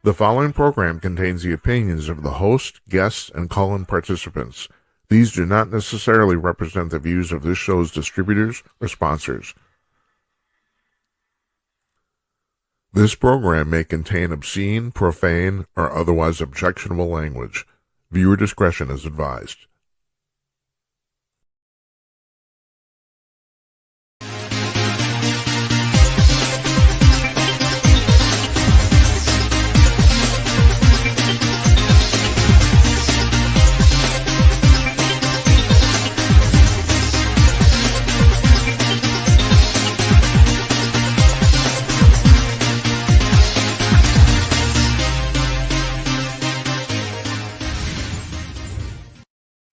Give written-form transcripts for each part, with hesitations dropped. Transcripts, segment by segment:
The following program contains the opinions of the host, guests, and call-in participants. These do not necessarily represent the views of this show's distributors or sponsors. This program may contain obscene, profane, or otherwise objectionable language. Viewer discretion is advised.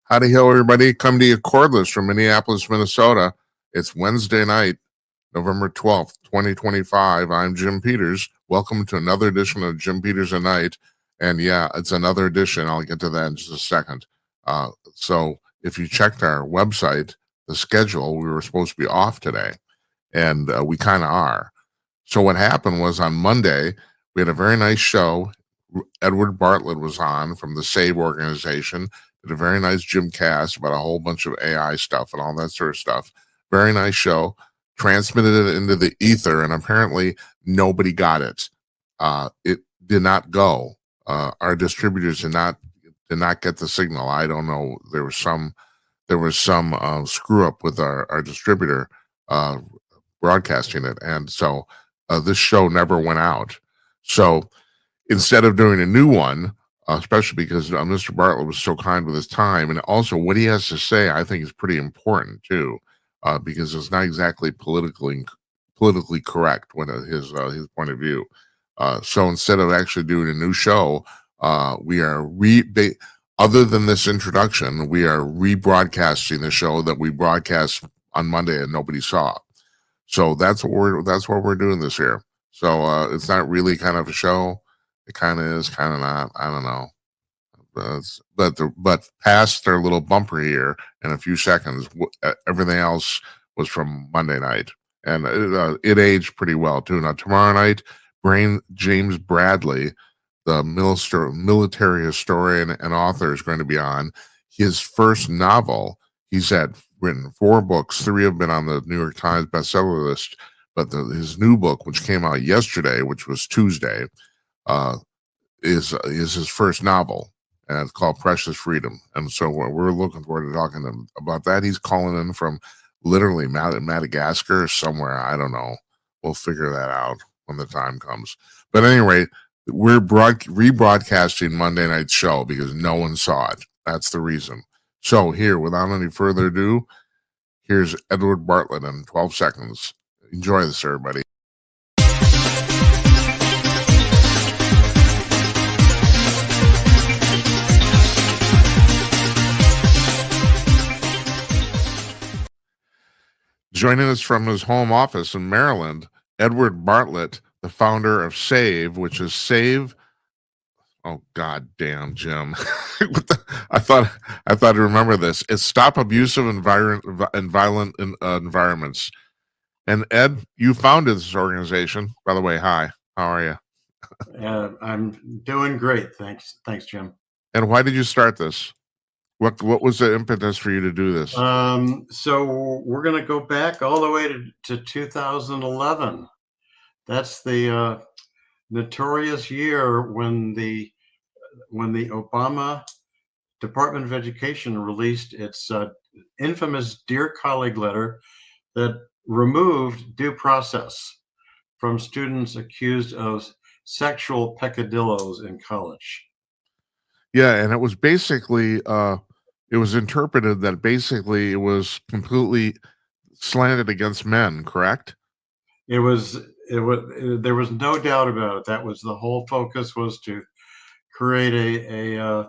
Howdy ho, everybody. Come to you cordless from Minneapolis, Minnesota. It's Wednesday night, November 12th, 2025. I'm Jim Peters. Welcome to another edition of Jim Peters at Night. And yeah, it's another edition. I'll get to that in just a second. So if you checked our website, the schedule, we were supposed to be off today. And we kind of are. So what happened was on Monday, we had a very nice show. EDWARD Bartlett was on from the SAVE organization. Did a very nice Jim cast about a whole bunch of AI stuff and all that sort of stuff. Very nice show. Transmitted it into the ether, and apparently nobody got it. It did not go. Our distributors did not get the signal. I don't know. There was some screw up with our distributor broadcasting it, and so this show never went out. So instead of doing a new one, especially because Mr. Bartlett was so kind with his time, and also what he has to say, I think is pretty important too, because it's not exactly politically correct when his point of view. So instead of actually doing a new show, we are other than this introduction, we are rebroadcasting the show that we broadcast on Monday and nobody saw. So that's what we're doing this year. So it's not really kind of a show. It kind of is, kind of not. I don't know. But past their little bumper here in a few seconds, everything else was from Monday night, and it aged pretty well too. Now tomorrow night, James Bradley, the military historian and author, is going to be on. His first novel, he's had written 4 books. 3 have been on the New York Times bestseller list, but his new book, which came out yesterday, which was Tuesday, is his first novel, and it's called Precious Freedom. And so we're looking forward to talking to him about that. He's calling in from literally Madagascar or somewhere. I don't know. We'll figure that out when the time comes. But anyway, we're rebroadcasting Monday night's show because no one saw it. That's the reason. So here, without any further ado, here's EDWARD Bartlett in 12 seconds. Enjoy this, everybody. Joining us from his home office in Maryland, EDWARD Bartlett, the founder of SAVE, which is SAVE. Oh, God damn, Jim. I thought I'd remember this. It's Stop Abusive and Violent Environments. And Ed, you founded this organization. By the way, hi. How are you? I'm doing great. Thanks, Jim. And why did you start this? What was the impetus for you to do this? So we're going to go back all the way to 2011. That's the notorious year when the Obama Department of Education released its infamous Dear Colleague letter that removed due process from students accused of sexual peccadillos in college. Yeah, and it was basically it was interpreted that basically it was completely slanted against men, correct? There was no doubt about it. That was the whole focus, was to create a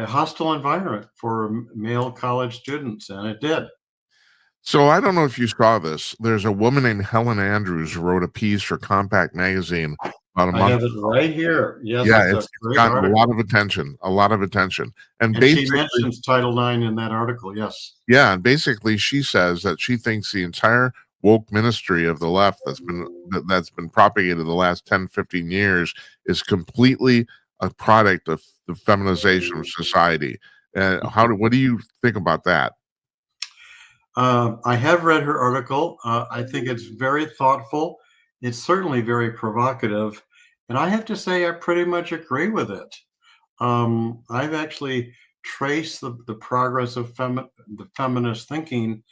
hostile environment for male college students, and it did. So I don't know if you saw this. There's a woman named Helen Andrews who wrote a piece for Compact Magazine about a month. I have it right here. Yes, yeah, it's gotten a lot of attention. And basically, she mentions Title IX in that article. Yes. Yeah, and basically she says that she thinks the entire woke ministry of the left that's been propagated the last 10, 15 years is completely a product of the feminization of society. And what do you think about that? I have read her article. I think it's very thoughtful. It's certainly very provocative. And I have to say, I pretty much agree with it. I've actually traced the progress of the feminist thinking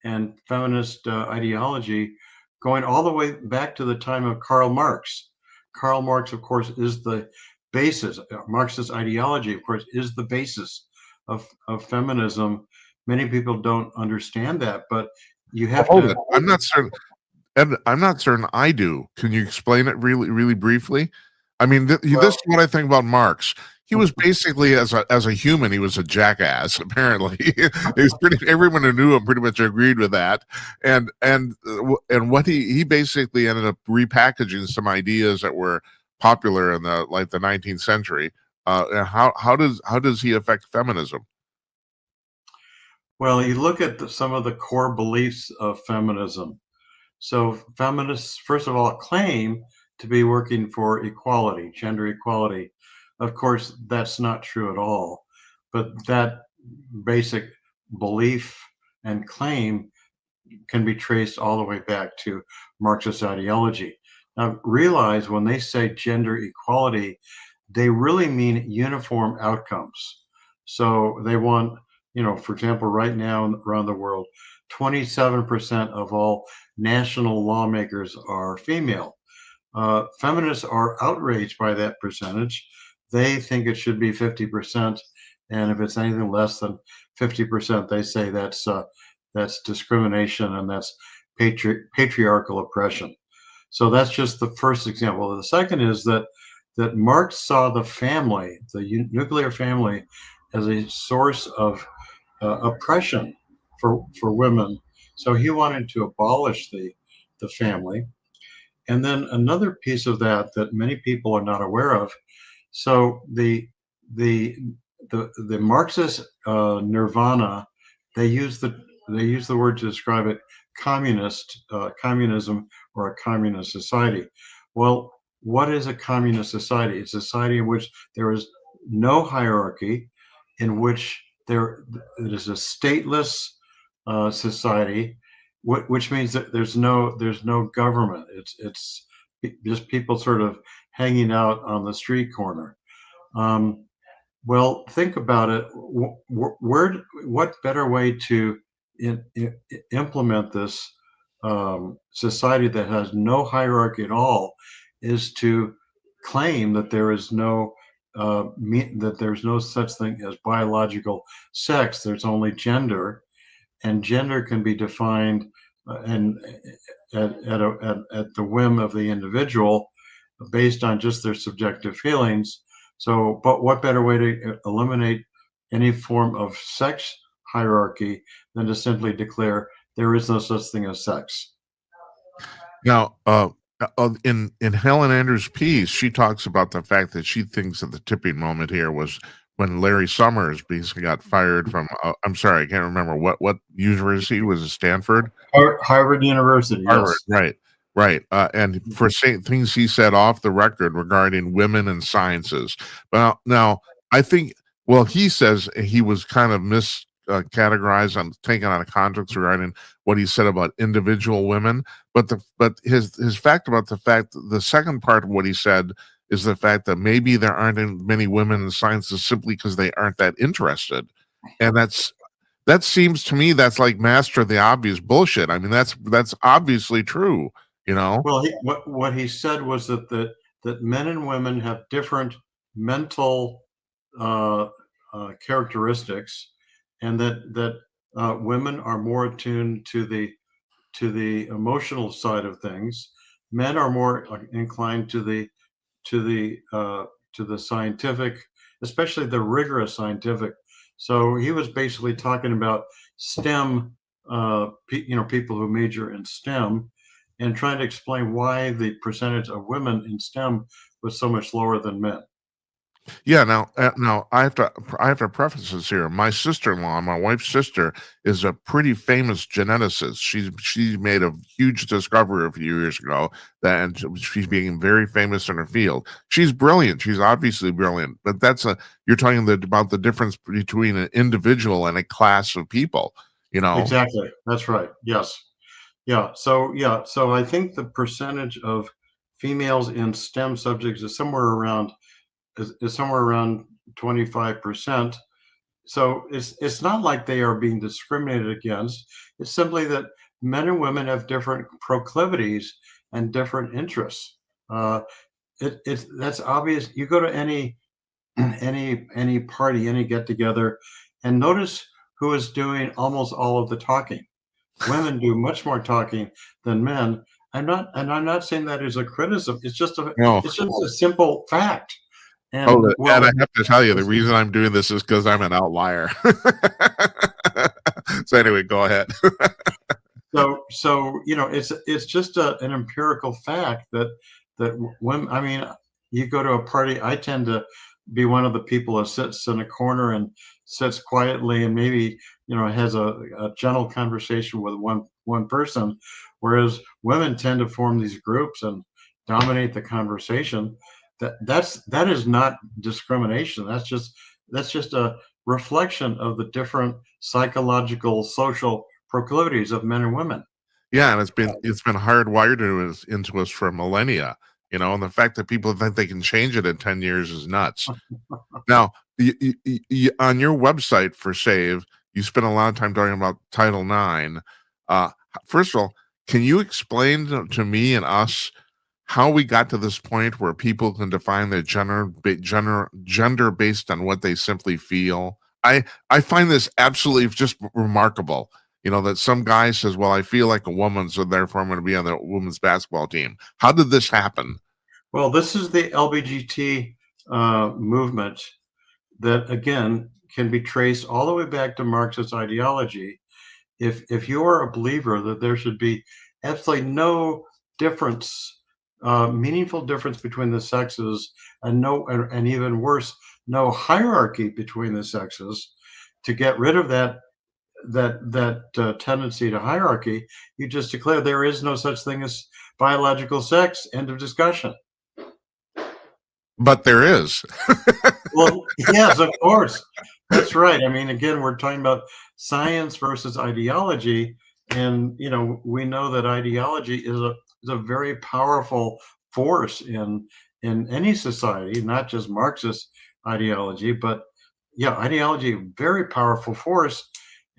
and feminist ideology going all the way back to the time of Karl Marx. Karl Marx, of course, is the basis. Marxist ideology, of course, is the basis of feminism. Many people don't understand that, but you have Hold to. it. I'm not certain. Ed, I'm not certain I do. Can you explain it really, really briefly? I mean, this Well, is what I think about Marx. He was basically, as a human, he was a jackass. Apparently, everyone who knew him pretty much agreed with that. And what he basically ended up repackaging some ideas that were popular in the 19th century. And how does he affect feminism? well, you look at some of the core beliefs of feminism. So feminists, first of all, claim to be working for equality, gender equality. Of course, that's not true at all. But that basic belief and claim can be traced all the way back to Marxist ideology. Now, realize when they say gender equality, they really mean uniform outcomes. So they want, for example, right now around the world, 27% of all national lawmakers are female. Feminists are outraged by that percentage. They think it should be 50%, and if it's anything less than 50%, they say that's discrimination and that's patriarchal oppression. So that's just the first example. The second is that Marx saw the family, the nuclear family, as a source of oppression for women. So he wanted to abolish the family. And then another piece of that many people are not aware of. So the the Marxist nirvana, they use the word to describe it, communism or a communist society. Well, what is a communist society? It's a society in which there is no hierarchy, in which it is a stateless society, which means that there's no government. It's just people sort of hanging out on the street corner. Um, well, think about it. What better way to implement this society that has no hierarchy at all is to claim that that there's no such thing as biological sex. There's only gender, and gender can be defined and at the whim of the individual based on just their subjective feelings. So, but what better way to eliminate any form of sex hierarchy than to simply declare there is no such thing as sex? Now, in Helen Andrews' piece, she talks about the fact that she thinks that the tipping moment here was when Larry Summers basically got fired from. I'm sorry, I can't remember what university was it. Stanford, Harvard University, Harvard, yes. right, right, and for saying things he said off the record regarding women and sciences. Well, now I think, well, he says he was kind of categorized on taken out of context regarding what he said about individual women, but his fact about the second part of what he said is the fact that maybe there aren't many women in sciences simply because they aren't that interested, and that seems to me that's like master the obvious bullshit. I mean, that's obviously true, you know. Well, what he said was that men and women have different mental uh, characteristics, and that women are more attuned to the emotional side of things. Men are more inclined to the uh, to the scientific, especially the rigorous scientific. So he was basically talking about STEM, people who major in STEM, and trying to explain why the percentage of women in STEM was so much lower than men. Yeah, now I have to preface this here. My sister-in-law, my wife's sister, is a pretty famous geneticist. She made a huge discovery a few years ago that and she's being very famous in her field. She's brilliant. She's obviously brilliant, but you're talking about the difference between an individual and a class of people, you know? Exactly. That's right. Yes. So I think the percentage of females in STEM subjects is somewhere around 25%. So it's not like they are being discriminated against. It's simply that men and women have different proclivities and different interests. Uh, it's that's obvious. You go to any any party, any get together, and notice who is doing almost all of the talking. Women do much more talking than men. I'm not saying that as a criticism. No. It's just a simple fact. Oh, And and well, I have to tell you, the it's, reason I'm doing this is because 'cause I'm an outlier. So anyway, go ahead. it's just an empirical fact that when I mean, you go to a party, I tend to be one of the people that sits in a corner and sits quietly and maybe has a gentle conversation with one person, whereas women tend to form these groups and dominate the conversation. That is not discrimination. That's just a reflection of the different psychological social proclivities of men and women. Yeah, and it's been hardwired into us for millennia, and the fact that people think they can change it in 10 years is nuts. Now, on your website for SAVE, you spend a lot of time talking about Title IX. Uh, First of all, can you explain to me and us how we got to this point where people can define their gender based on what they simply feel? I find this absolutely just remarkable. That some guy says, "Well, I feel like a woman, so therefore I'm going to be on the women's basketball team." How did this happen? Well, this is the LBGT movement that again can be traced all the way back to Marxist ideology. If you are a believer that there should be absolutely no difference, meaningful difference between the sexes, and even worse, no hierarchy between the sexes, to get rid of that tendency to hierarchy, you just declare there is no such thing as biological sex. End of discussion. But there is. Well, yes, of course. That's right. I mean, again, we're talking about science versus ideology, and we know that ideology is a very powerful force in any society, not just Marxist ideology, but yeah, ideology, very powerful force.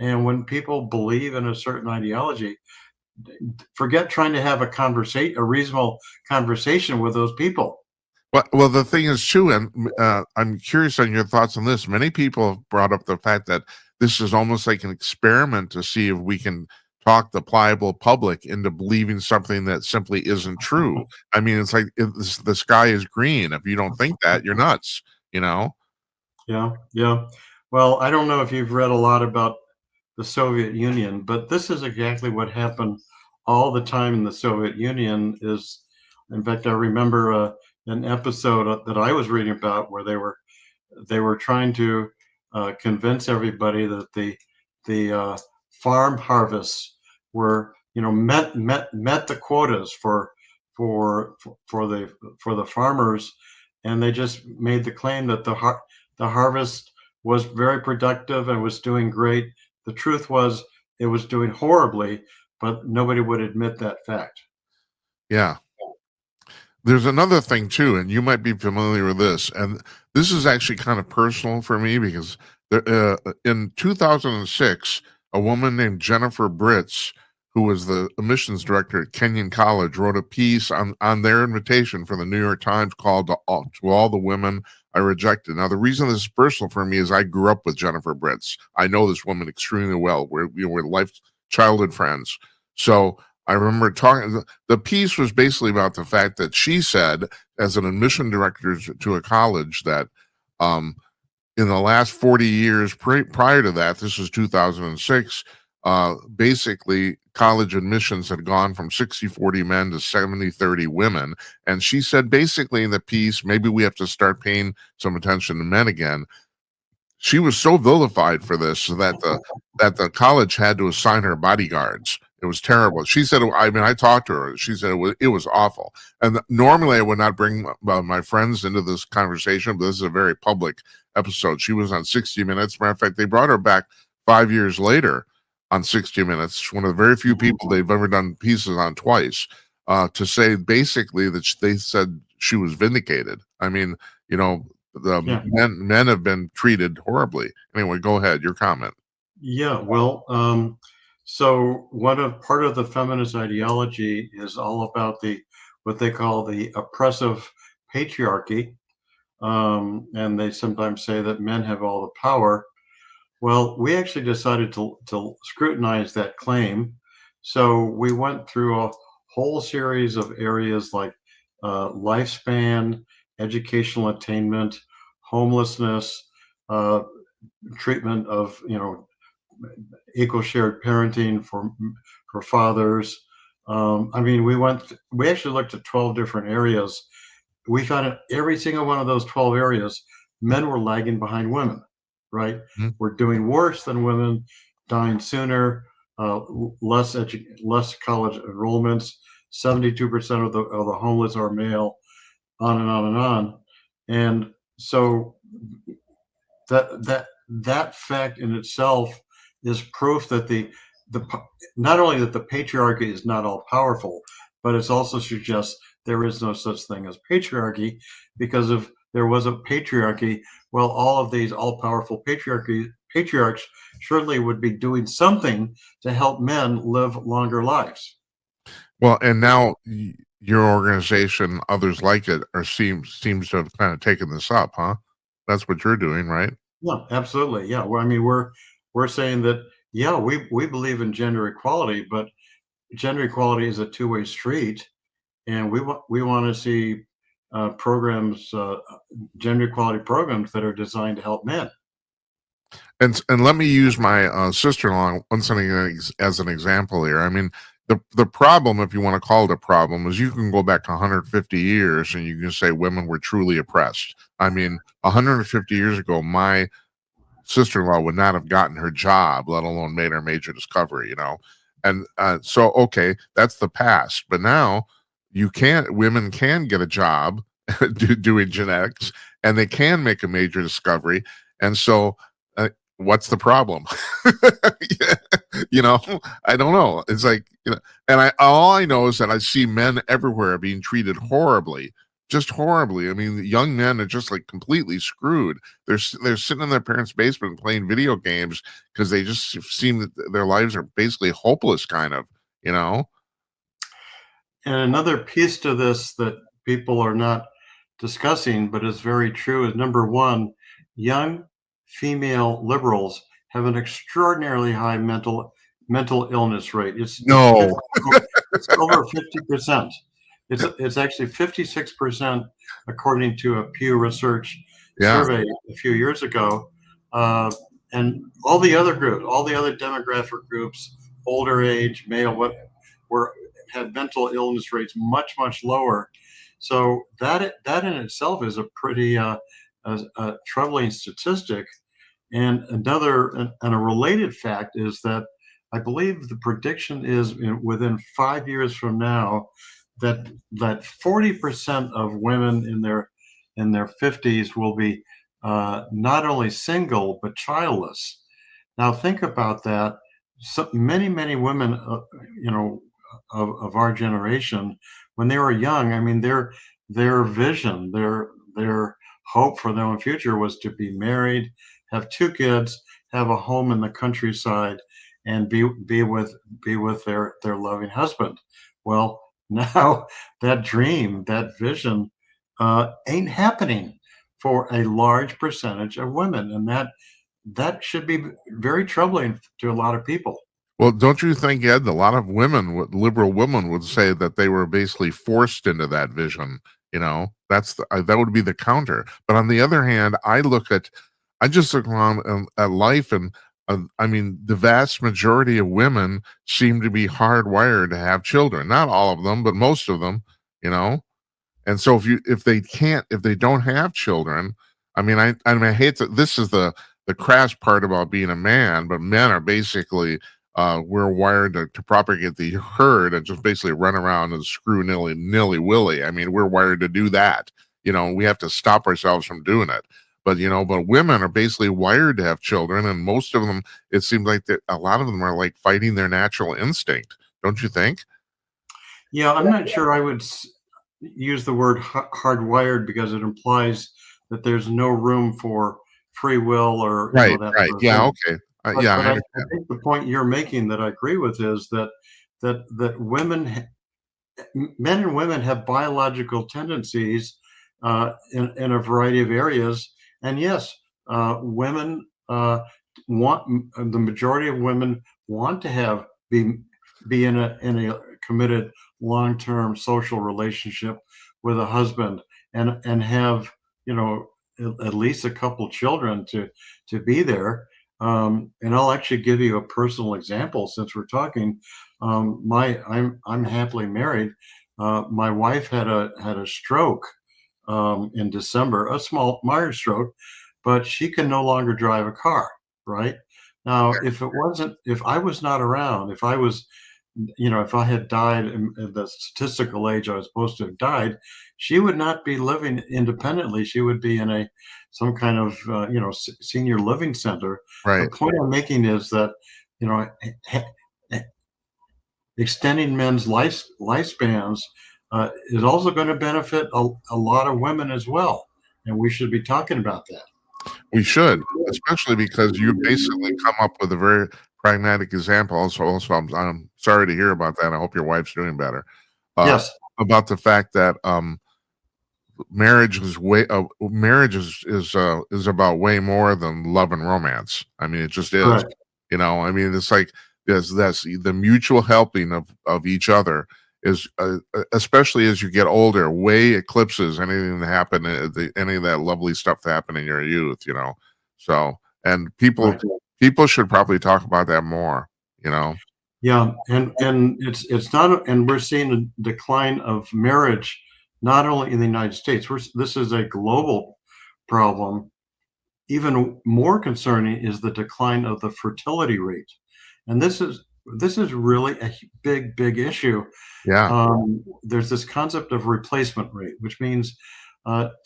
And when people believe in a certain ideology, forget trying to have a reasonable conversation with those people. Well, the thing is too, and I'm curious on your thoughts on this. Many people have brought up the fact that this is almost like an experiment to see if we can talk the pliable public into believing something that simply isn't true. I mean, it's like the sky is green. If you don't think that, you're nuts. You know? Yeah, yeah. Well, I don't know if you've read a lot about the Soviet Union, but this is exactly what happened all the time in the Soviet Union. In fact, I remember an episode that I was reading about where they were trying to convince everybody that the farm harvests were met the quotas for for the farmers, and they just made the claim that the harvest was very productive and was doing great. The truth was it was doing horribly, but nobody would admit that fact. Yeah. There's another thing too, and you might be familiar with this, and this is actually kind of personal for me because in 2006, a woman named Jennifer Britz, who was the admissions director at Kenyon College, wrote a piece on their invitation for the New York Times called to all the women I rejected. Now, the reason this is personal for me is I grew up with Jennifer Britz. I know this woman extremely well. We're childhood friends. So I remember talking. The piece was basically about the fact that she said, as an admission director to a college, that in the last 40 years prior to that, this was 2006, basically college admissions had gone from 60-40 men to 70-30 women. And she said basically in the piece, maybe we have to start paying some attention to men again. She was so vilified for this that the college had to assign her bodyguards. It was terrible. She said, I mean, I talked to her. She said it was awful. And normally I would not bring my friends into this conversation, but this is a very public episode. She was on 60 Minutes. Matter of fact, they brought her back 5 years later on 60 Minutes, one of the very few people they've ever done pieces on twice, to say basically that they said she was vindicated. I mean, you know, the men have been treated horribly. Anyway, go ahead. Your comment. Yeah, well, so part of the feminist ideology is all about what they call the oppressive patriarchy, and they sometimes say that men have all the power. Well, we actually decided to scrutinize that claim, so we went through a whole series of areas like lifespan, educational attainment, homelessness, treatment of equal shared parenting for fathers. I mean, we actually looked at 12 different areas. We found in every single one of those 12 areas, men were lagging behind women, right? Mm-hmm. We're doing worse than women, dying sooner, less college enrollments, 72% of the homeless are male, on and on and on. And so that fact in itself is proof that the not only that the patriarchy is not all powerful, but it also suggests there is no such thing as patriarchy, because if there was a patriarchy, well, all of these all powerful patriarchs surely would be doing something to help men live longer lives. Well, and now your organization, others like it, seems to have kind of taken this up, huh? That's what you're doing, right? Yeah, absolutely. Yeah. Well, I mean, we're saying that, yeah, we believe in gender equality, but gender equality is a two-way street, and we want to see programs, gender equality programs that are designed to help men. And let me use my sister-in-law once as an example here. I mean, the problem, if you want to call it a problem, is you can go back 150 years and you can say women were truly oppressed. I mean, 150 years ago, my sister-in-law would not have gotten her job, let alone made her major discovery, you know. And so, okay, that's the past. But now women can get a job doing genetics, and they can make a major discovery. And so, what's the problem? You know, I don't know. It's like, you know, and all I know is that I see men everywhere being treated horribly, just horribly. I mean, young men are just like completely screwed. They're sitting in their parents' basement playing video games because they just seem that their lives are basically hopeless, kind of, you know. And another piece to this that people are not discussing, but is very true, is number one, young female liberals have an extraordinarily high mental illness rate. It's over 50%. It's actually 56% according to a Pew Research survey a few years ago. And all the other groups, all the other demographic groups, older age, male, had mental illness rates much lower. So that in itself is a pretty troubling statistic. And a related fact is that I believe the prediction is within 5 years from now that 40% of women in their 50s will be not only single but childless. Now think about that. So many women, of our generation, when they were young, I mean, their vision, their hope for their own future was to be married, have 2 kids, have a home in the countryside, and be with their loving husband. Well, now that dream, that vision, ain't happening for a large percentage of women, and that should be very troubling to a lot of people. Well, don't you think, Ed, a lot of liberal women would say that they were basically forced into that vision? You know, that would be the counter. But on the other hand, I just look around at life, and I mean, the vast majority of women seem to be hardwired to have children. Not all of them, but most of them, you know? And so if they don't have children, I mean I hate to this is the crass part about being a man, but men are basically we're wired to propagate the herd and just basically run around and screw nilly willy. I mean, we're wired to do that. You know, we have to stop ourselves from doing it. But but women are basically wired to have children, and most of them, it seems like that a lot of them are like fighting their natural instinct. Don't you think? Yeah, I'm not sure I would use the word hardwired because it implies that there's no room for free will or Right, that right. sort of Yeah, thing. okay. Yeah, But I I understand. think the point you're making that I agree with is that men and women have biological tendencies in a variety of areas, and yes, women the majority of women want to be in a committed long-term social relationship with a husband and have at least a couple children to be there. And I'll actually give you a personal example since we're talking. I'm happily married. My wife had a stroke in December, a small mild stroke, but she can no longer drive a car. Right now, if I was not around, if I was, if I had died at the statistical age I was supposed to have died, she would not be living independently. She would be in some kind of senior living center. The Right. point I'm making is that you know extending men's lifespans is also going to benefit a lot of women as well, and we should be talking about that. We should, especially because you basically come up with a very pragmatic example. Also, I'm sorry to hear about that. I hope your wife's doing better. Uh, Yes, about the fact that marriage is about way more than love and romance. I mean, it just is. correct. I mean, it's like that's the mutual helping of each other is especially as you get older, way eclipses anything that happened, any of that lovely stuff that happened in your youth. So and Right. people should probably talk about that more. You know, Yeah, and it's not, and we're seeing a decline of marriage not only in the United States. This is a global problem. Even more concerning is the decline of the fertility rate, and this is really a big issue. yeah, There's this concept of replacement rate, which means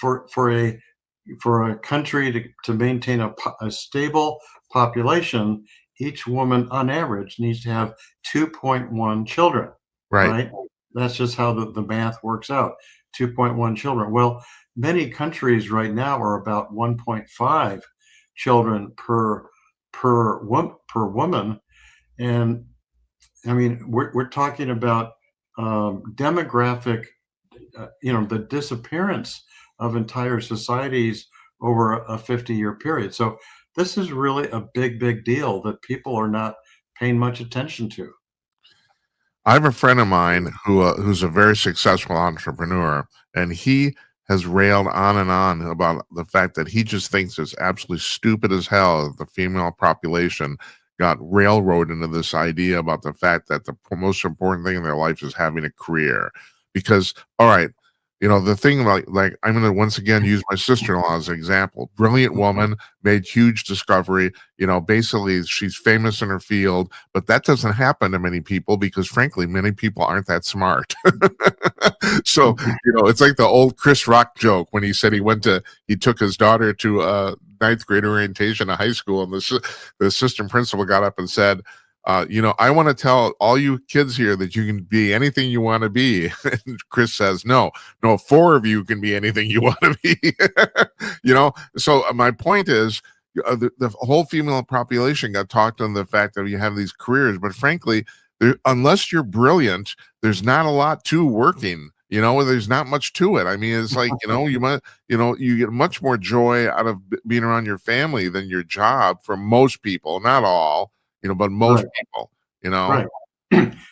for a country to maintain a stable population, each woman on average needs to have 2.1 children, right, right? That's just how the math works out. 2.1 children. Well, many countries right now are about 1.5 children per woman, and I mean we're talking about demographic, the disappearance of entire societies over a 50-year period. So this is really a big deal that people are not paying much attention to. I have a friend of mine who's a very successful entrepreneur, and he has railed on and on about the fact that he just thinks it's absolutely stupid as hell that the female population got railroaded into this idea about the fact that the most important thing in their life is having a career. Because, all right, the thing about like I'm going to once again use my sister-in-law as an example. Brilliant woman, made huge discovery. Basically she's famous in her field, but that doesn't happen to many people because frankly many people aren't that smart. So it's like the old Chris Rock joke when he said he took his daughter to ninth grade orientation at high school, and the assistant principal got up and said, I want to tell all you kids here that you can be anything you want to be. And Chris says, no, 4 of you can be anything you want to be. So my point is, the whole female population got talked on the fact that you have these careers, but frankly, unless you're brilliant, there's not a lot to working. There's not much to it. I mean, it's like you get much more joy out of being around your family than your job for most people, not all, but most Right, people. right.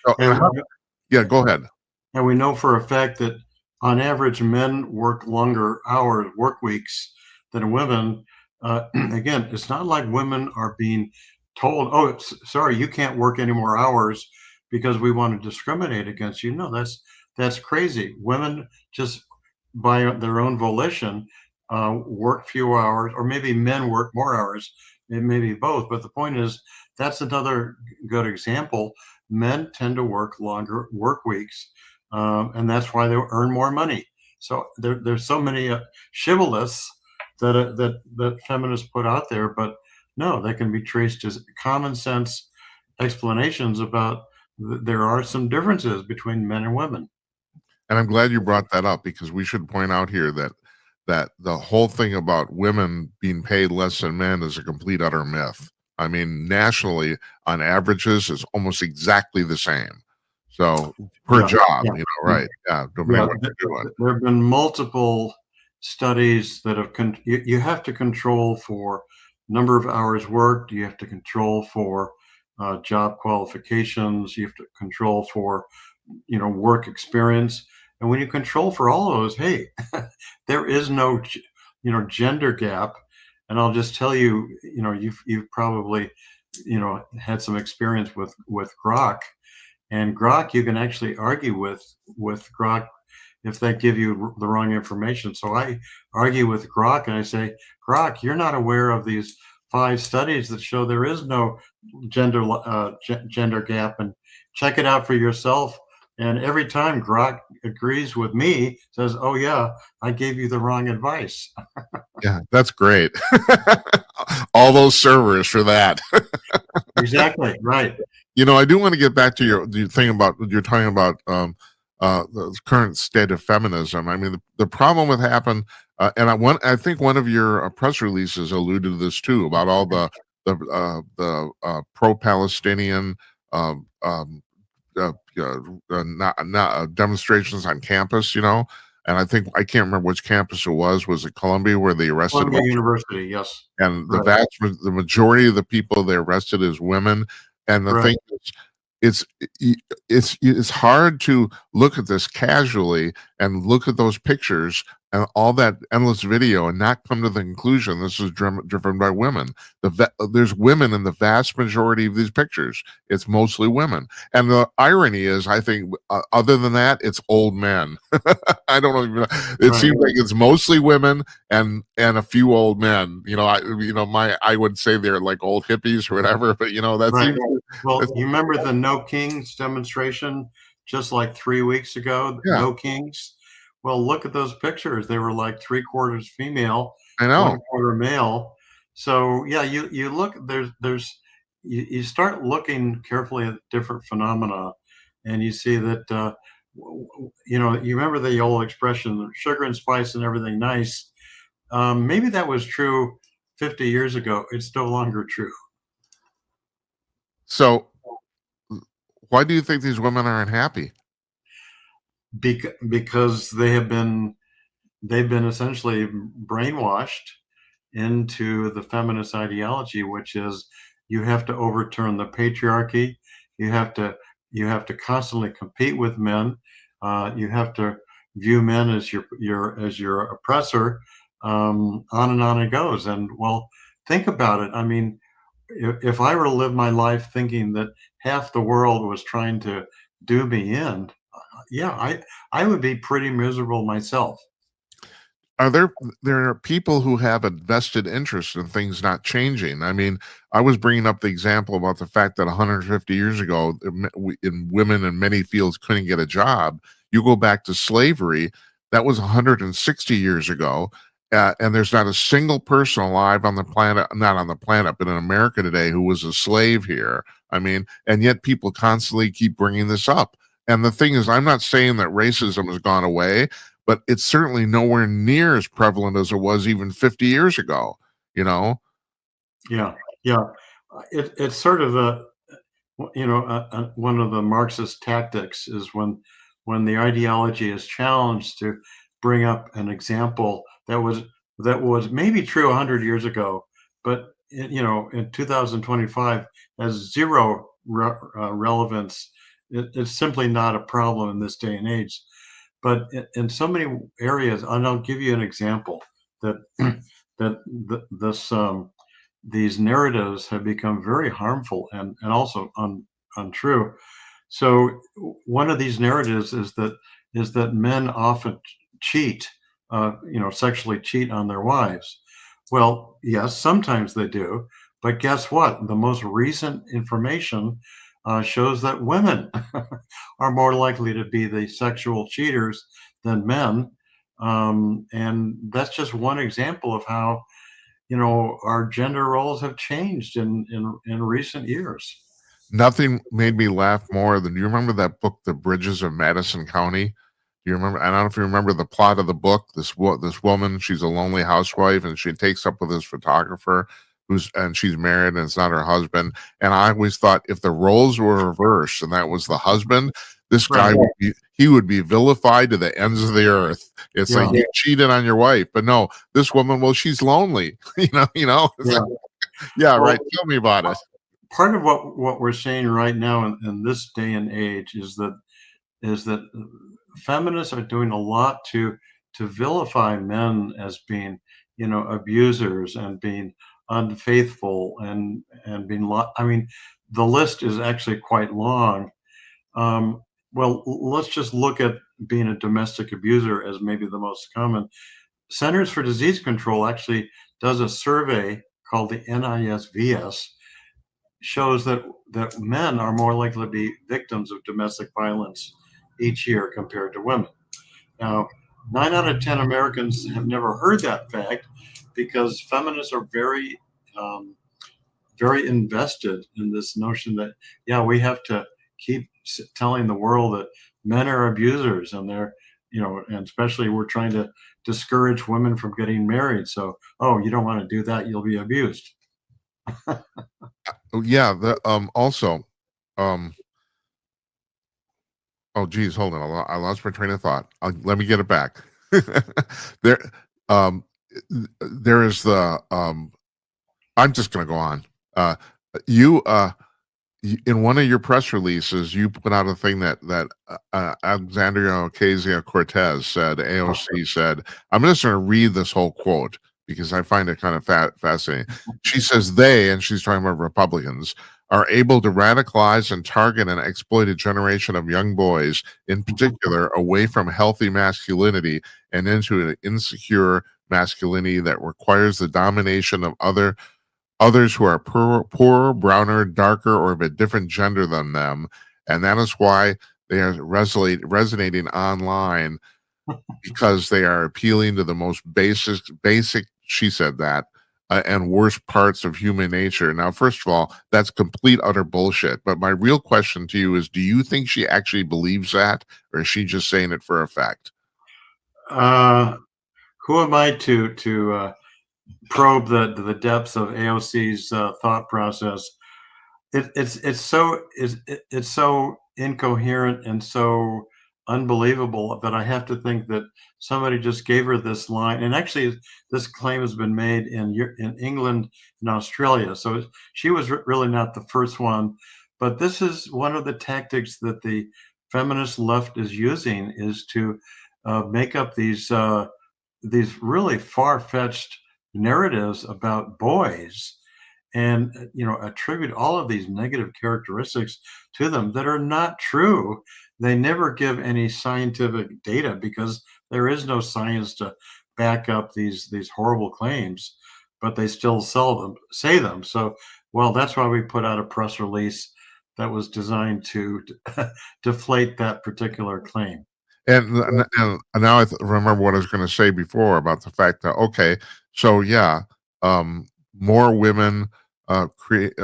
So, and And how, yeah, go ahead. we know for a fact that on average men work longer hours, work weeks than women. Again, it's not like women are being told, "Oh, sorry, you can't work any more hours because we want to discriminate against you." No, that's crazy. Women just by their own volition work few hours, or maybe men work more hours. It may be both, but the point is that's another good example. Men tend to work longer work weeks, and that's why they earn more money. So there's so many shibboleths that feminists put out there, but no, that can be traced as common sense explanations about there are some differences between men and women. And I'm glad you brought that up because we should point out here that the whole thing about women being paid less than men is a complete utter myth. I mean, nationally, on averages, it's almost exactly the same. So per Yeah, job, yeah, right? Yeah, depending yeah. what you're doing. There have been multiple studies that have you have to control for number of hours worked. You have to control for job qualifications. You have to control for work experience. And when you control for all of those, hey, there is no gender gap. And I'll just tell you, you've probably had some experience with grok. And grok, you can actually argue with grok if they give you the wrong information. So I argue with grok and I say, grok, you're not aware of these 5 studies that show there is no gender gap, and check it out for yourself. And every time grok agrees with me, says, oh yeah, I gave you the wrong advice. Yeah, that's great. All those servers for that. Exactly, right. I do want to get back to your thing about you're talking about the current state of feminism. I mean, the problem with happened, and I think one of your press releases alluded to this too about all the pro-Palestinian um, um, not demonstrations on campus. And I can't remember which campus it was. Was it Columbia where they arrested a Columbia bunch University, yes. and Right, the majority of the people they arrested is women. And the right, thing is, it's it's hard to look at this casually and look at those pictures and all that endless video and not come to the conclusion this is driven by women. There's women in the vast majority of these pictures. It's mostly women, and the irony is, I think, other than that, it's old men. I don't even. It right, seems like it's mostly women and a few old men. I would say they're like old hippies or whatever, but that right. seems. Well, you remember the No Kings demonstration just like 3 weeks ago? Yeah, No Kings. Well, look at those pictures. They were like 3/4 female, I one know. quarter male. So yeah, you look there's you start looking carefully at different phenomena, and you see that you remember the old expression, sugar and spice and everything nice. Maybe that was true 50 years ago. It's no longer true. So, why do you think these women are unhappy? Because they've been essentially brainwashed into the feminist ideology, which is you have to overturn the patriarchy. You have to constantly compete with men. You have to view men as your oppressor. On and on it goes. And well, think about it. I mean, if I were to live my life thinking that half the world was trying to do me in, yeah, I would be pretty miserable myself. Are there are people who have a vested interest in things not changing? I mean, I was bringing up the example about the fact that 150 years ago, in women in many fields couldn't get a job. You go back to slavery, that was 160 years ago, and there's not a single person alive on the planet, not on the planet, but in America today, who was a slave here. I mean, and yet people constantly keep bringing this up. And the thing is, I'm not saying that racism has gone away, but it's certainly nowhere near as prevalent as it was even 50 years ago, you know? Yeah, yeah. It's sort of one of the Marxist tactics is when the ideology is challenged to bring up an example that was maybe true 100 years ago, but in 2025 has zero relevance. It's simply not a problem in this day and age. But in so many areas, and I'll give you an example that that this these narratives have become very harmful and also untrue. So one of these narratives is that men often cheat, sexually cheat on their wives. Well, yes, sometimes they do, but guess what? The most recent information shows that women are more likely to be the sexual cheaters than men, and that's just one example of how our gender roles have changed in recent years. Nothing made me laugh more than, do you remember that book, The Bridges of Madison County? Do you remember? I don't know if you remember the plot of the book. This woman, she's a lonely housewife, and she takes up with this photographer and she's married, and it's not her husband. And I always thought, if the roles were reversed and that was the husband, this guy Right. would be vilified to the ends of the earth. It's like, Yeah. you cheated on your wife, but no, this woman, well, she's lonely. It's Yeah. like, yeah, right. Well, Tell me about it. part of what we're seeing right now in this day and age is that feminists are doing a lot to vilify men as being, abusers and being unfaithful and being I mean, the list is actually quite long. Um, well, let's just look at being a domestic abuser as maybe the most common. Centers for Disease Control actually does a survey called the NISVS, shows that men are more likely to be victims of domestic violence each year compared to women. Now, 9 out of 10 Americans have never heard that fact because feminists are um, very invested in this notion that, yeah, we have to keep telling the world that men are abusers and and especially we're trying to discourage women from getting married. So, oh, you don't want to do that, you'll be abused. Oh, yeah, also, um oh, geez, hold on, I lost my train of thought. Let me get it back. There, um, there is I'm just gonna go on. Uh, you, in one of your press releases, you put out a thing that Alexandria Ocasio-Cortez said, AOC said. I'm just gonna read this whole quote because I find it kind of fascinating. She says they, and she's talking about Republicans, are able to radicalize and target and exploit a generation of young boys, in particular, away from healthy masculinity and into an insecure masculinity that requires the domination of others who are poorer, browner, darker, or of a different gender than them. And that is why they are resonating online, because they are appealing to the most basic, she said that, and worst parts of human nature. Now, first of all, that's complete, utter bullshit. But my real question to you is, do you think she actually believes that, or is she just saying it for effect? Uh, who am I to probe the depths of AOC's thought process? It's so incoherent and so unbelievable that I have to think that somebody just gave her this line. And actually, this claim has been made in England and Australia, so she was really not the first one. But this is one of the tactics that the feminist left is using, is to make up these really far-fetched narratives about boys and attribute all of these negative characteristics to them that are not true. They never give any scientific data because there is no science to back up these horrible claims, but they still say them. So, well, that's why we put out a press release that was designed to deflate that particular claim. And now remember what I was going to say before about the fact that, okay, so yeah, more women create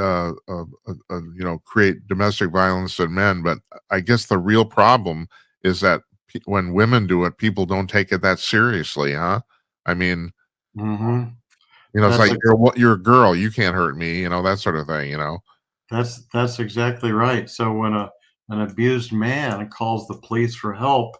domestic violence than men, but I guess the real problem is that when women do it, people don't take it that seriously, huh? I mean, Hmm. it's That's like, you're a girl, you can't hurt me, that sort of thing. that's exactly right. So when an abused man calls the police for help,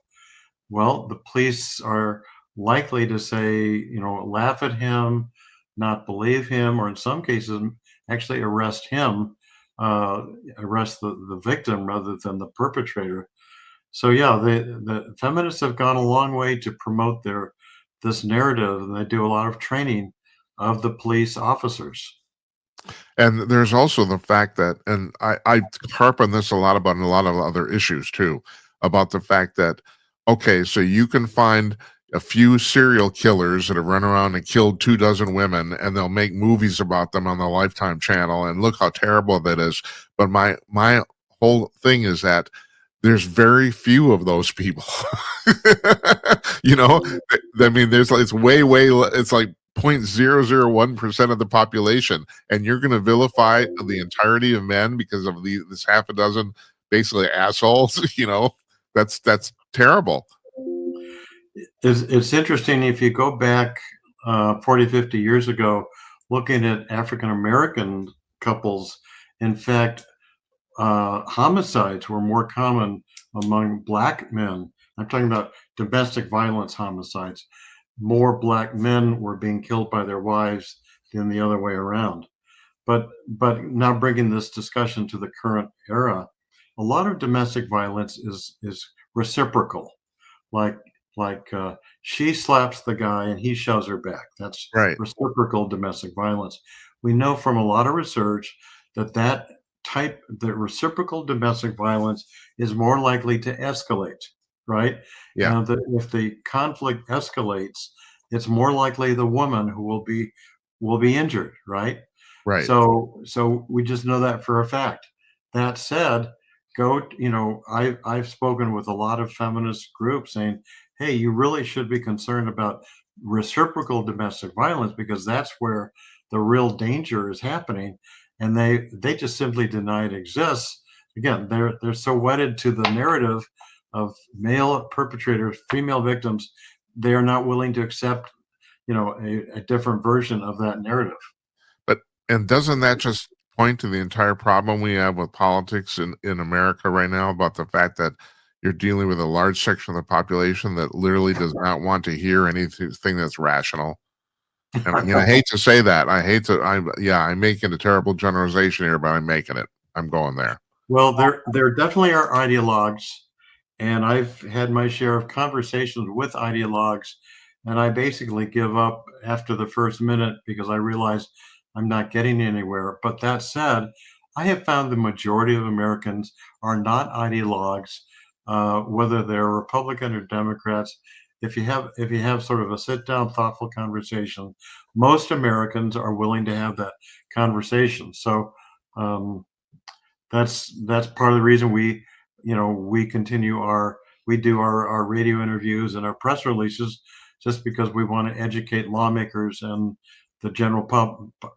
well, the police are likely to say, laugh at him, not believe him, or in some cases, actually arrest him, uh, arrest the victim rather than the perpetrator. So yeah, the feminists have gone a long way to promote this narrative, and they do a lot of training of the police officers. And there's also the fact that, and I harp on this a lot about in a lot of other issues too, about the fact that, okay, so you can find a few serial killers that have run around and killed 24 women, and they'll make movies about them on the Lifetime channel, and look how terrible that is. But my whole thing is that there's very few of those people. You know, I mean, there's like, it's it's like 0.001% of the population, and you're going to vilify the entirety of men because of this half a dozen basically assholes. You know, that's terrible. It's interesting if you go back 40, 50 years ago, looking at African American couples. In fact, homicides were more common among black men. I'm talking about domestic violence homicides. More black men were being killed by their wives than the other way around. But now bringing this discussion to the current era, a lot of domestic violence is reciprocal. Like she slaps the guy and he shoves her back. That's Right. reciprocal domestic violence. We know from a lot of research that the reciprocal domestic violence is more likely to escalate, right? Yeah. And that if the conflict escalates, it's more likely the woman who will be injured, right? Right. So we just know that for a fact. That said, I've spoken with a lot of feminist groups saying, hey, you really should be concerned about reciprocal domestic violence because that's where the real danger is happening. And they just simply deny it exists. Again, they're so wedded to the narrative of male perpetrators, female victims, they are not willing to accept, a different version of that narrative. But and doesn't that just point to the entire problem we have with politics in America right now about the fact that you're dealing with a large section of the population that literally does not want to hear anything that's rational. And I mean, I hate to say that. I'm making a terrible generalization here, but I'm making it. I'm going there. Well, there definitely are ideologues, and I've had my share of conversations with ideologues, and I basically give up after the first minute because I realize I'm not getting anywhere. But that said, I have found the majority of Americans are not ideologues, whether they're Republican or Democrats. If you have sort of a sit down, thoughtful conversation, most Americans are willing to have that conversation. So. That's part of the reason we continue we do our radio interviews and our press releases just because we want to educate lawmakers and the general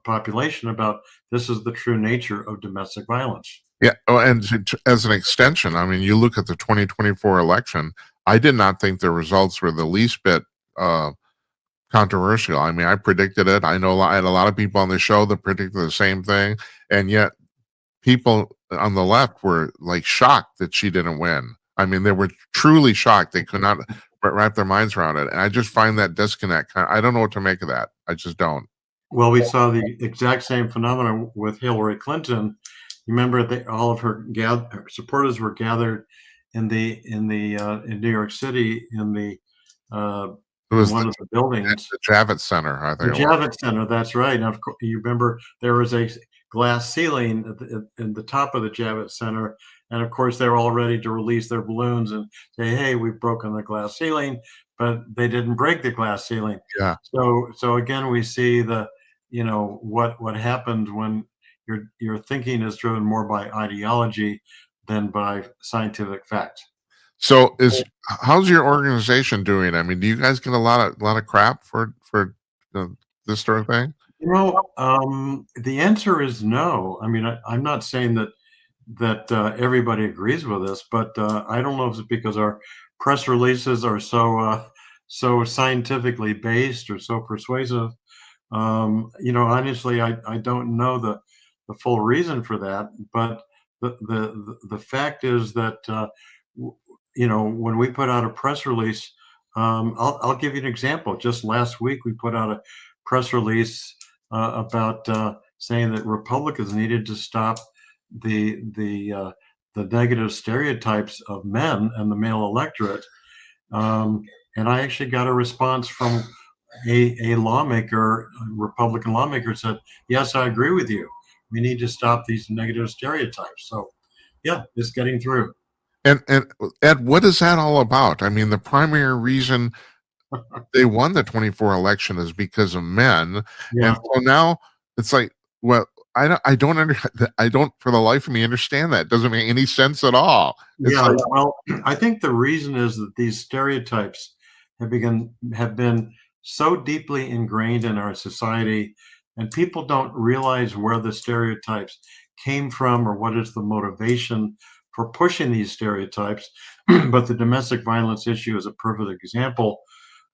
population about this is the true nature of domestic violence. Yeah. Oh, and as an extension, I mean, you look at the 2024 election. I did not think the results were the least bit controversial. I mean, I predicted it. I know I had a lot of people on the show that predicted the same thing, and yet people on the left were like shocked that she didn't win. I mean, they were truly shocked. They could not wrap their minds around it. And I just find that disconnect. I don't know what to make of that. I just don't. Well, we saw the exact same phenomenon with Hillary Clinton. You remember that all of her supporters were gathered in New York City It was one of the buildings. the Javits Center, I The think it was. Javits Center, that's right. And of course, you remember there was a glass ceiling in the top of the Javits Center. And of course, they were all ready to release their balloons and say, hey, we've broken the glass ceiling, but they didn't break the glass ceiling. Yeah. So again, we see what happened when your thinking is driven more by ideology than by scientific fact. So how's your organization doing? I mean, do you guys get a lot of crap for this sort of thing? The answer is no. I mean, I'm not saying that everybody agrees with us, but I don't know if it's because our press releases are so scientifically based or so persuasive. Honestly, I don't know the full reason for that, but the fact is that when we put out a press release, I'll give you an example. Just last week, we put out a press release about saying that Republicans needed to stop the negative stereotypes of men and the male electorate. And I actually got a response from a lawmaker, a Republican lawmaker, said, "Yes, I agree with you." We need to stop these negative stereotypes. So, yeah, it's getting through. And Ed, what is that all about? I mean, the primary reason they won the 24 election is because of men, and Yeah. so now it's like, well, I don't for the life of me understand that. It doesn't make any sense at all. It's Yeah, like, well, I think the reason is that these stereotypes have been so deeply ingrained in our society, and people don't realize where the stereotypes came from or what is the motivation for pushing these stereotypes. But the domestic violence issue is a perfect example.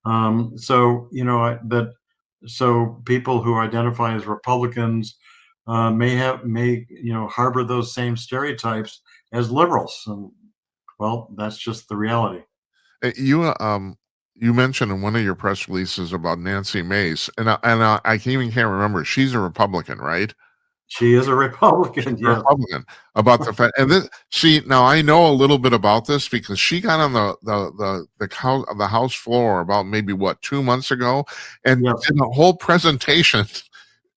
So that so people who identify as Republicans may harbor those same stereotypes as liberals, and well, that's just the reality. you mentioned in one of your press releases about Nancy Mace, I can't remember. She's a Republican, right? She is a Republican, A yes. Republican, about the fact, and this, see, now I know a little bit about this because she got on the House floor about maybe what 2 months ago, and Yes, did a whole presentation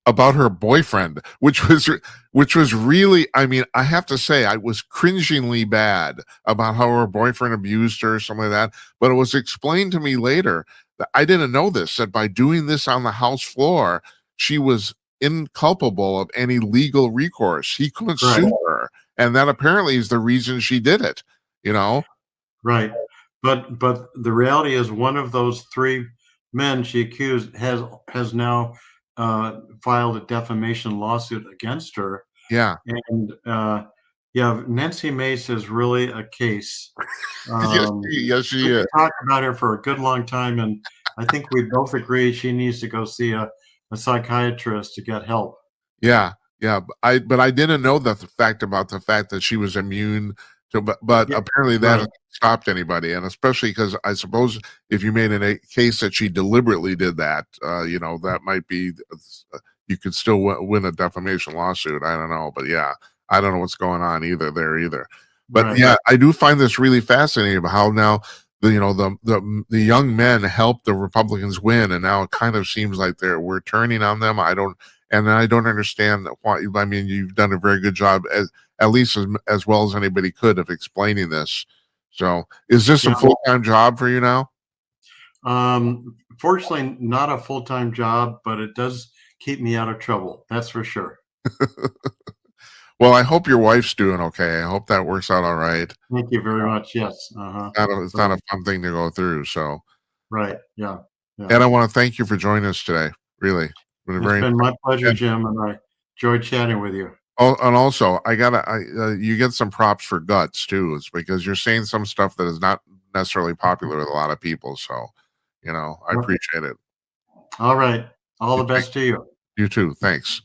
about her boyfriend, which was really, I mean, I have to say, I was cringingly bad about how her boyfriend abused her, or something like that. But it was explained to me later that I didn't know this, that by doing this on the House floor, she was inculpable of any legal recourse. He couldn't right, sue her. And that apparently is the reason she did it, you know? right. But the reality is, one of those three men she accused has now filed a defamation lawsuit against her. Yeah. And yeah, Nancy Mace is really a case. Yes, she We is. could talk about her for a good long time, and I think we both agree she needs to go see a psychiatrist to get help. Yeah, yeah, but I didn't know that the fact that she was immune to, but Yeah, apparently that right, hasn't stopped anybody, and especially because I suppose if you made a case that she deliberately did that, that might be, you could still win a defamation lawsuit. I don't know, but yeah, I don't know what's going on either. But right. yeah, I do find this really fascinating about how now the young men helped the Republicans win, and now it kind of seems like we're turning on them. I don't understand why. I mean, you've done a very good job, at least as well as anybody could, of explaining this. So, is this a Yeah. full-time job for you now? Fortunately, not a full time job, but it does keep me out of trouble. That's for sure. Well, I hope your wife's doing okay. I hope that works out all right. Thank you very much. Yes. Uh-huh. It's not a fun thing to go through. So, Right. Yeah. Yeah. and I want to thank you for joining us today. Really, been a It's very. been my pleasure, And, Jim, and I enjoyed chatting with you. oh, and also, you get some props for guts too. It's because you're saying some stuff that is not necessarily popular with a lot of people. So, I Yep. appreciate it. All right. All You, the best to you. you too. Thanks.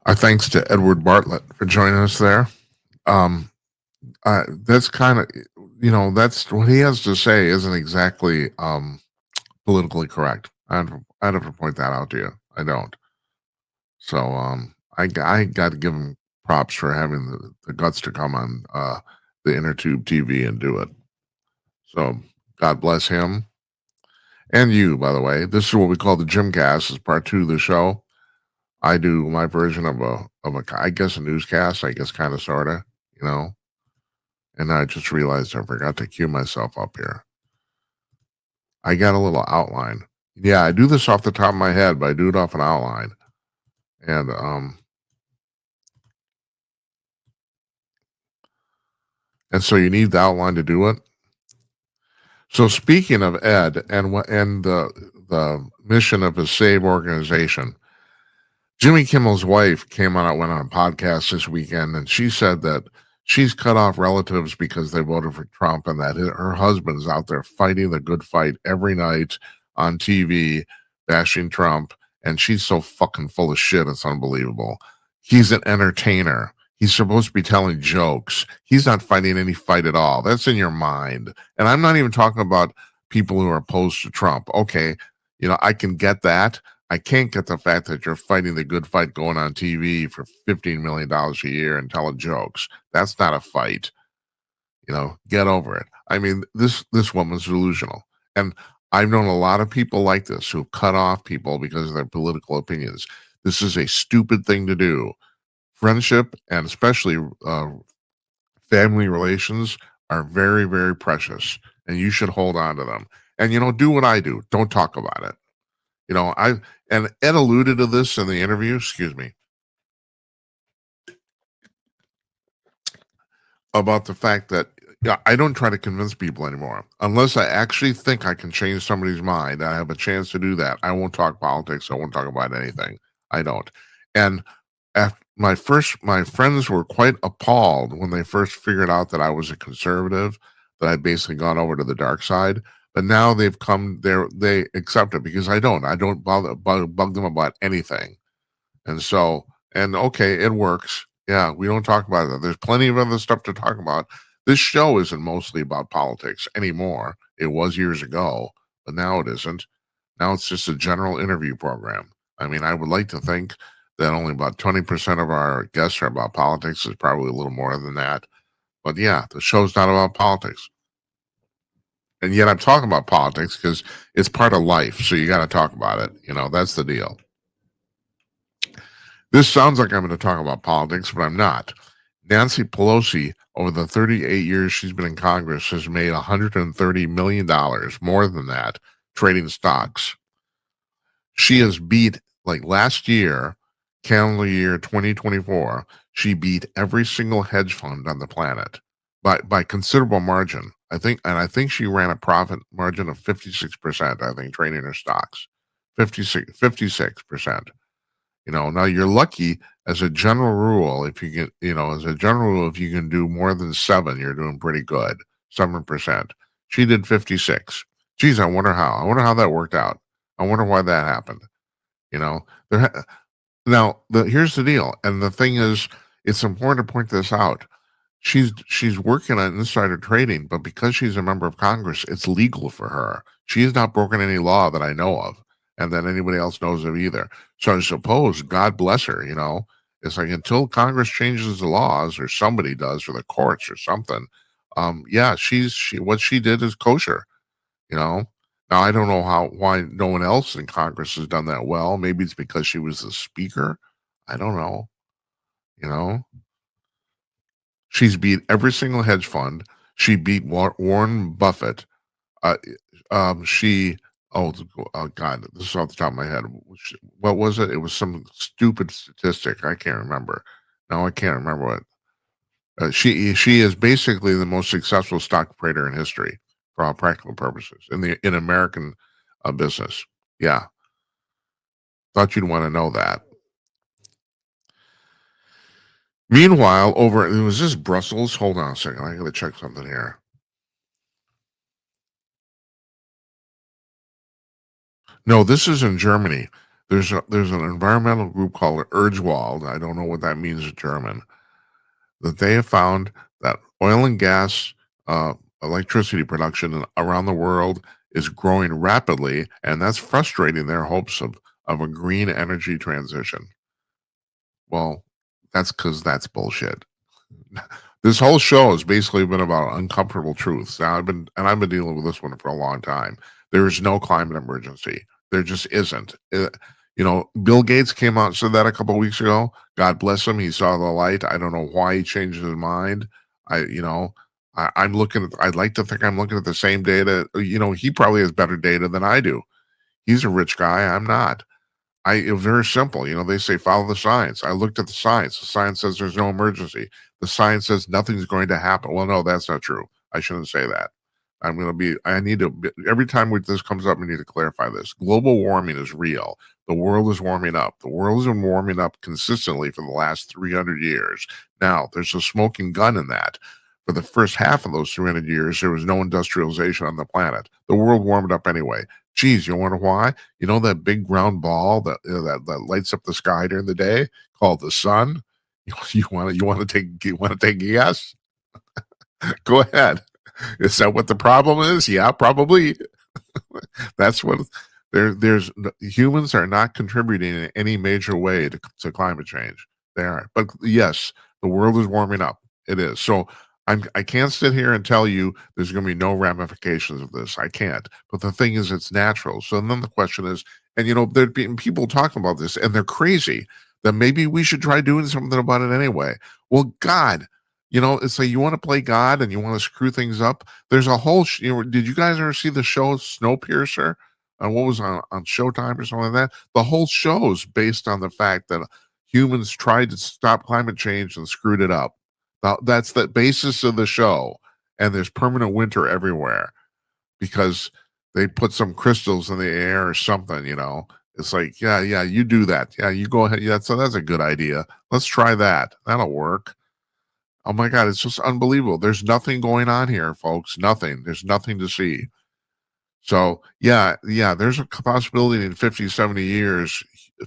Our thanks to Edward Bartlett for joining us there. That's kind of, that's what he has to say isn't exactly politically correct. I'd have to point that out to you. I don't. So I got to give him props for having the guts to come on the inner tube TV and do it. So God bless him and you. By the way, this is what we call the Gymcast. Is part 2 of the show. I do my version of I guess a newscast. I guess kind of sorta, And I just realized I forgot to cue myself up here. I got a little outline. Yeah, I do this off the top of my head, but I do it off an outline. And so you need the outline to do it. So speaking of Ed and the mission of his SAVE organization, Jimmy Kimmel's wife went on a podcast this weekend, and she said that she's cut off relatives because they voted for Trump, and that her husband's out there fighting the good fight every night on TV, bashing Trump, and she's so fucking full of shit. It's unbelievable. He's an entertainer. He's supposed to be telling jokes. He's not fighting any fight at all. That's in your mind. And I'm not even talking about people who are opposed to Trump. Okay, I can get that. I can't get the fact that you're fighting the good fight going on TV for $15 million a year and telling jokes. That's not a fight. Get over it. I mean, this woman's delusional. And I've known a lot of people like this who cut off people because of their political opinions. This is a stupid thing to do. Friendship and especially family relations are very, very precious, and you should hold on to them. And do what I do. Don't talk about it. And Ed alluded to this in the interview. Excuse me. About the fact that I don't try to convince people anymore unless I actually think I can change somebody's mind. I have a chance to do that. I won't talk politics. I won't talk about anything. I don't. And after my friends were quite appalled when they first figured out that I was a conservative, that I'd basically gone over to the dark side. But now they've come there, they accept it because I don't bug them about anything. And so, okay, it works. Yeah, we don't talk about it. There's plenty of other stuff to talk about. This show isn't mostly about politics anymore. It was years ago, but now it isn't. Now it's just a general interview program. I mean, I would like to think that only about 20% of our guests are about politics. It's probably a little more than that. But yeah, the show's not about politics. And yet I'm talking about politics because it's part of life. So you got to talk about it. That's the deal. This sounds like I'm going to talk about politics, but I'm not. Nancy Pelosi, over the 38 years she's been in Congress, has made $130 million, more than that, trading stocks. She has beat, like last year, calendar year 2024, she beat every single hedge fund on the planet by considerable margin. I think she ran a profit margin of 56%, I think, trading her stocks. 56%. Now you're lucky as a general rule, if you can, if you can do more than 7, you're doing pretty good. 7%. She did 56. Geez, I wonder how that worked out. I wonder why that happened. Here's the deal. And the thing is, it's important to point this out. She's working on insider trading, but because she's a member of Congress, it's legal for her. She has not broken any law that I know of, and that anybody else knows of either. So I suppose, God bless her, it's like until Congress changes the laws or somebody does, or the courts or something, what she did is kosher, Now I don't know why no one else in Congress has done that well. Maybe it's because she was the speaker. I don't know, She's beat every single hedge fund. She beat Warren Buffett. She oh God, this is off the top of my head. What was it? It was some stupid statistic. I can't remember. No, I can't remember what. She is basically the most successful stock trader in history for all practical purposes in American business. Yeah, thought you'd want to know that. Meanwhile, was this Brussels? Hold on a second. I got to check something here. No, this is in Germany. There's an environmental group called Urgewald. I don't know what that means in German. That they have found that oil and gas electricity production around the world is growing rapidly, and that's frustrating their hopes of a green energy transition. Well, that's because that's bullshit. This whole show has basically been about uncomfortable truths. Now I've been dealing with this one for a long time. There is no climate emergency. There just isn't. Bill Gates came out and said that a couple of weeks ago. God bless him. He saw the light. I don't know why he changed his mind. I'm looking at. I'd like to think I'm looking at the same data. He probably has better data than I do. He's a rich guy. I'm not. It was very simple. They say follow the science. I looked at the science. The science says there's no emergency. The science says nothing's going to happen. Well, no, that's not true. I shouldn't say that. Every time this comes up, we need to clarify this. Global warming is real. The world is warming up. The world has been warming up consistently for the last 300 years. Now, there's a smoking gun in that. For the first half of those 300 years, there was no industrialization on the planet. The world warmed up anyway. Geez, you wonder why? That big round ball that lights up the sky during the day called the sun? You want to take a guess? Go ahead. Is that what the problem is? Yeah, probably. That's what there's humans are not contributing in any major way to climate change. They aren't. But yes, the world is warming up. It is. So I can't sit here and tell you there's going to be no ramifications of this. I can't. But the thing is, it's natural. So then the question is, and there'd been people talking about this, and they're crazy. That maybe we should try doing something about it anyway. Well, God, it's like you want to play God and you want to screw things up. There's a whole. Did you guys ever see the show Snowpiercer? What was on Showtime or something like that? The whole show's based on the fact that humans tried to stop climate change and screwed it up. Now, that's the basis of the show, and there's permanent winter everywhere because they put some crystals in the air or something. It's like, yeah, you do that. Yeah, you go ahead. Yeah, so that's a good idea. Let's try that. That'll work. Oh my God, it's just unbelievable. There's nothing going on here, folks. Nothing. There's nothing to see. So yeah, there's a possibility in 50, 70 years,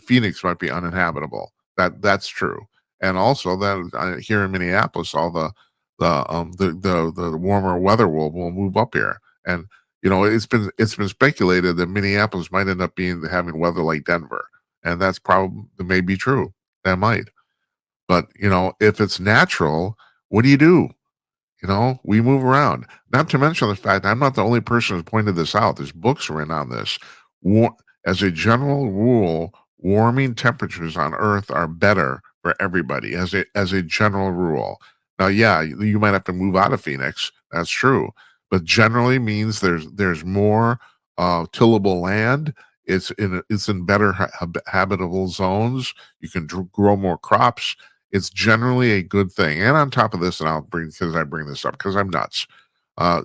Phoenix might be uninhabitable. That's true. And also that here in Minneapolis, all the warmer weather will move up here. And it's been speculated that Minneapolis might end up having weather like Denver. And that's probably may be true. That might. But if it's natural, what do? We move around. Not to mention the fact I'm not the only person who's pointed this out. There's books written on this. As a general rule, warming temperatures on Earth are better for everybody. As a general rule. Now, yeah, you might have to move out of Phoenix. That's true, but generally means there's more tillable land. It's in better habitable zones. You can grow more crops. It's generally a good thing. And on top of this, and I bring this up because I'm nuts. A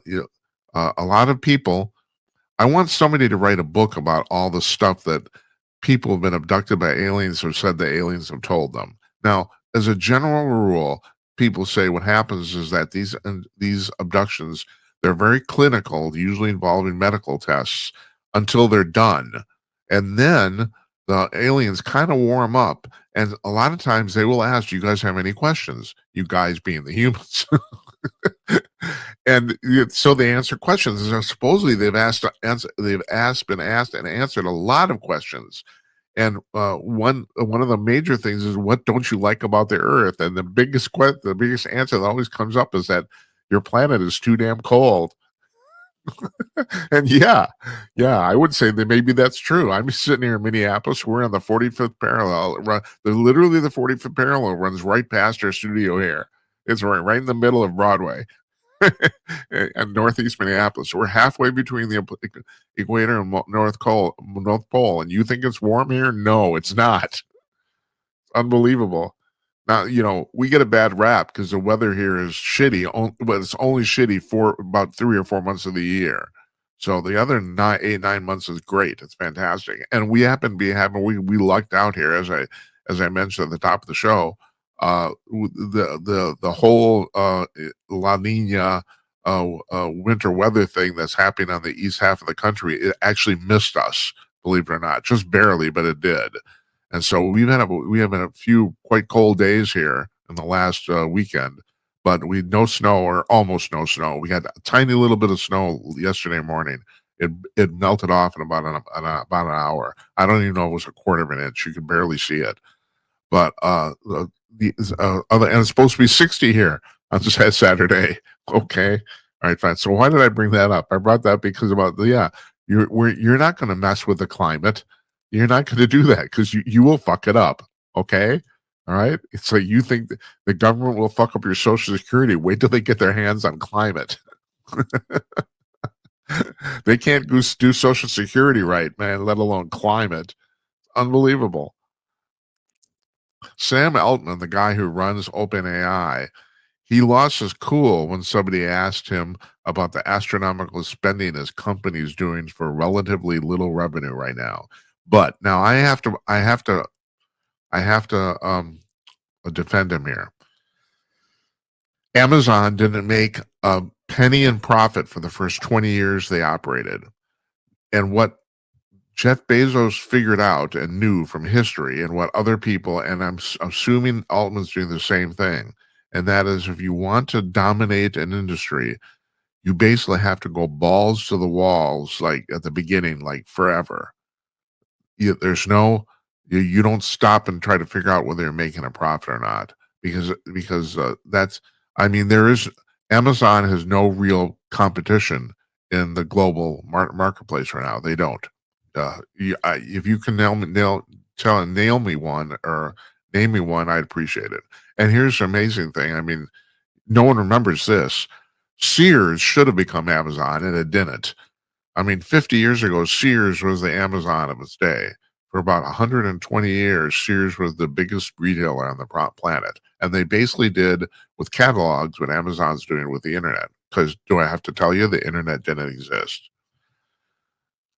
lot of people, I want somebody to write a book about all the stuff that people have been abducted by aliens or said the aliens have told them. Now, as a general rule, people say what happens is that these abductions, they're very clinical, usually involving medical tests until they're done. And then the aliens kind of warm up. And a lot of times they will ask, do you guys have any questions? You guys being the humans. And so they answer questions. And supposedly been asked and answered a lot of questions. And one of the major things is, what don't you like about the Earth? And the biggest answer that always comes up is that your planet is too damn cold. And yeah, I would say that maybe that's true. I'm sitting here in Minneapolis. We're on the 45th parallel. Literally, the 45th parallel runs right past our studio here. It's right in the middle of Broadway, and Northeast Minneapolis. We're halfway between the equator and North Pole. And you think it's warm here? No, it's not. Unbelievable. Now, we get a bad rap because the weather here is shitty, but it's only shitty for about 3 or 4 months of the year. So the other 9 months is great. It's fantastic. And we happen to be we lucked out here, as I mentioned at the top of the show. The whole La Nina winter weather thing that's happening on the east half of the country, it actually missed us, believe it or not, just barely, but it did. And so we have a few quite cold days here in the last weekend, but no snow or almost no snow. We had a tiny little bit of snow yesterday morning. It melted off in about an hour. I don't even know if it was a quarter of an inch. You can barely see it. But and it's supposed to be 60 here on Saturday. Okay, all right, fine. So why did I bring that up? I brought that because you're not going to mess with the climate. You're not going to do that because you will fuck it up. Okay. All right. It's like you think the government will fuck up your Social Security. Wait till they get their hands on climate. They can't do Social Security right, man, let alone climate. Unbelievable. Sam Altman, the guy who runs OpenAI, he lost his cool when somebody asked him about the astronomical spending his company's doing for relatively little revenue right now. But now I have to defend him here. Amazon didn't make a penny in profit for the first 20 years they operated. And what Jeff Bezos figured out and knew from history and what other people, and I'm assuming Altman's doing the same thing, and that is if you want to dominate an industry, you basically have to go balls to the walls, like at the beginning, like forever. There's no, you don't stop and try to figure out whether you're making a profit or not, because that's, I mean, there is, Amazon has no real competition in the global marketplace right now. They don't. If you can nail me one or name me one, I'd appreciate it. And here's the amazing thing. I mean, no one remembers this. Sears should have become Amazon, and it didn't. I mean, 50 years ago, Sears was the Amazon of its day. For about 120 years, Sears was the biggest retailer on the planet. And they basically did with catalogs what Amazon's doing with the internet. Because do I have to tell you, the internet didn't exist.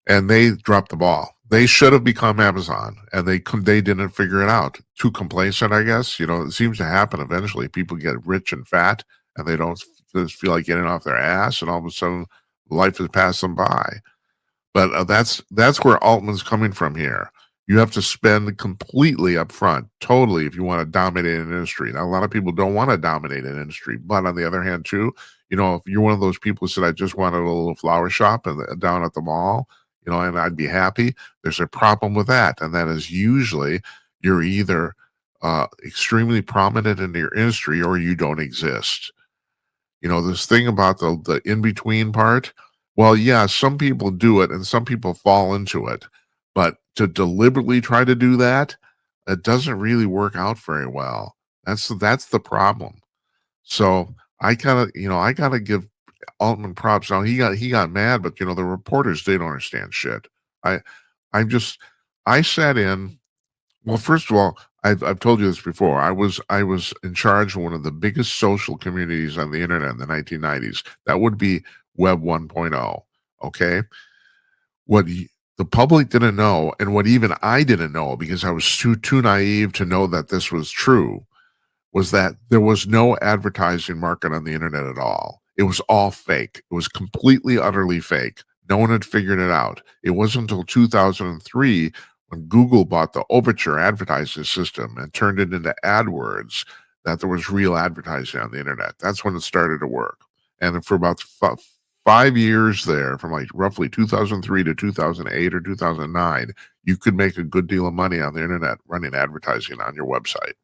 And they dropped the ball. They should have become Amazon, and they didn't figure it out. Too complacent, I guess. You know, it seems to happen eventually. People get rich and fat, and they don't just feel like getting off their ass, and all of a sudden, life has passed them by. But that's where Altman's coming from here. You have to spend completely up front, totally, if you want to dominate an industry. Now, a lot of people don't want to dominate an industry, but on the other hand, too, you know, if you're one of those people who said, I just wanted a little flower shop down at the mall, you know, and I'd be happy, there's a problem with that. And that is usually you're either extremely prominent in your industry or you don't exist. You know, this thing about the in-between part, well, yeah, some people do it and some people fall into it. But to deliberately try to do that, it doesn't really work out very well. That's the problem. So I gotta give Altman props. Now he got mad, but you know, the reporters, they don't understand shit. I I'm just I sat in, well, first of all, I've told you this before. I was in charge of one of the biggest social communities on the internet in the 1990s. That would be Web 1.0. Okay, what the public didn't know, and what even I didn't know because I was too naive to know that this was true, was that there was no advertising market on the internet at all. It was all fake. It was completely, utterly fake. No one had figured it out. It wasn't until 2003 when Google bought the Overture advertising system and turned it into AdWords that there was real advertising on the internet. That's when it started to work. And for about 5 years there, from like roughly 2003 to 2008 or 2009, you could make a good deal of money on the internet running advertising on your website.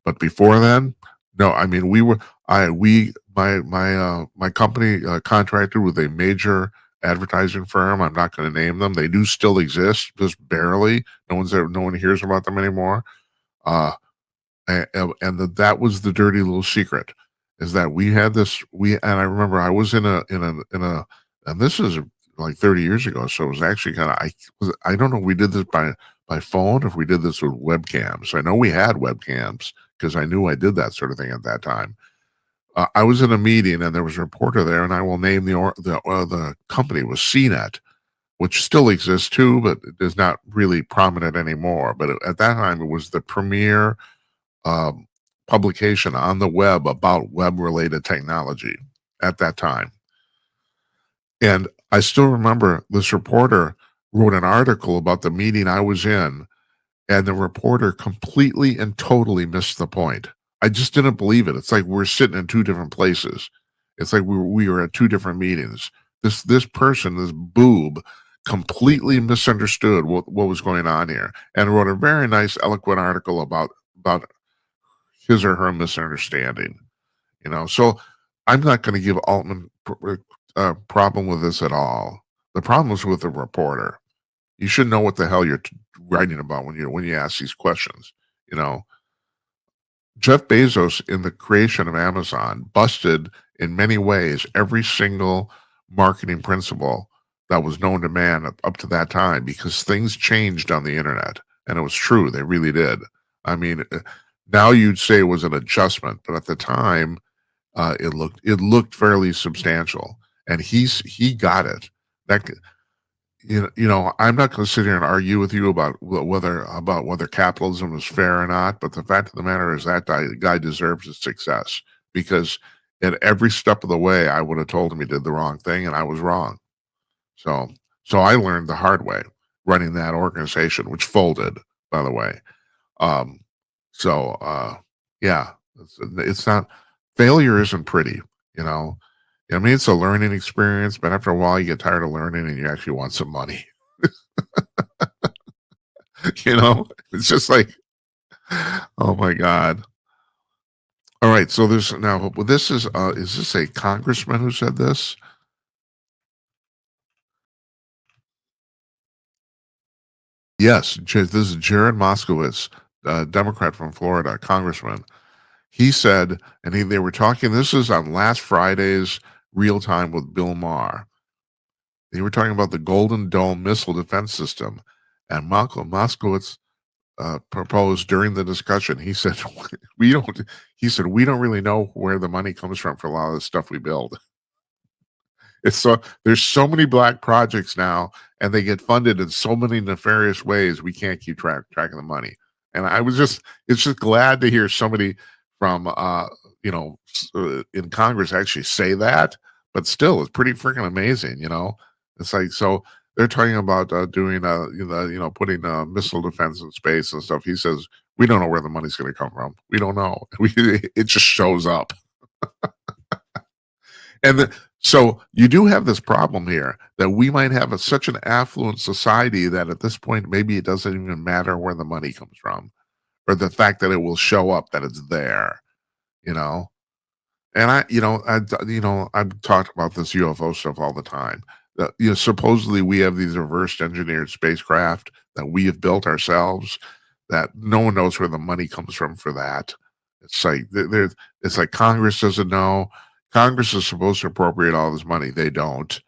But before then, no. I mean, my company contracted with a major advertising firm. I'm not going to name them. They do still exist, just barely. No one hears about them anymore. That was the dirty little secret, is that we had this. And I remember I was in a, and this is like 30 years ago, so it was actually kind of, I don't know if we did this by phone, if we did this with webcams. I know we had webcams because I knew I did that sort of thing at that time. I was in a meeting and there was a reporter there, and I will name the company was CNET, which still exists too, but it is not really prominent anymore. But at that time, it was the premier publication on the web about web-related technology at that time. And I still remember this reporter wrote an article about the meeting I was in, and the reporter completely and totally missed the point. I just didn't believe it. It's like we're sitting in two different places. It's like we were at two different meetings. This person, this boob, completely misunderstood what was going on here, and wrote a very nice, eloquent article about his or her misunderstanding. You know, so I'm not going to give Altman a problem with this at all. The problem is with the reporter. You should know what the hell you're writing about when you ask these questions. You know, Jeff Bezos, in the creation of Amazon, busted in many ways every single marketing principle that was known to man up to that time, because things changed on the internet, and it was true. They really did. I mean, now you'd say it was an adjustment, but at the time, it looked fairly substantial, and he got it. That, I'm not going to sit here and argue with you about whether capitalism is fair or not. But the fact of the matter is that guy deserves his success, because at every step of the way, I would have told him he did the wrong thing, and I was wrong. So I learned the hard way. running that organization, which folded, by the way. Um, yeah, it's not, failure isn't pretty, you know. I mean, it's a learning experience, but after a while, you get tired of learning and you actually want some money. It's just like, oh my God. All right, so there's now, well, this is this a congressman who said this? Yes, this is Jared Moskowitz, Democrat from Florida, congressman. He said, and they were talking, this is on last Friday's Real Time with Bill Maher. They were talking about the Golden Dome missile defense system, and Moskowitz proposed during the discussion. He said, "We don't." He said, "We don't really know where the money comes from for a lot of the stuff we build." It's so there's so many black projects now, and they get funded in so many nefarious ways. We can't keep track of the money. And it's just glad to hear somebody from in Congress actually say that. But still, it's pretty freaking amazing. It's like, so they're talking about doing putting missile defense in space and stuff. He says we don't know where the money's going to come from. We don't know. It just shows up. And so you do have this problem here that we might have such an affluent society that at this point, maybe it doesn't even matter where the money comes from, or the fact that it will show up, that it's there, you know? And I've talked about this UFO stuff all the time. Supposedly we have these reverse engineered spacecraft that we have built ourselves, that no one knows where the money comes from for that. It's like, it's like Congress doesn't know. Congress is supposed to appropriate all this money. They don't.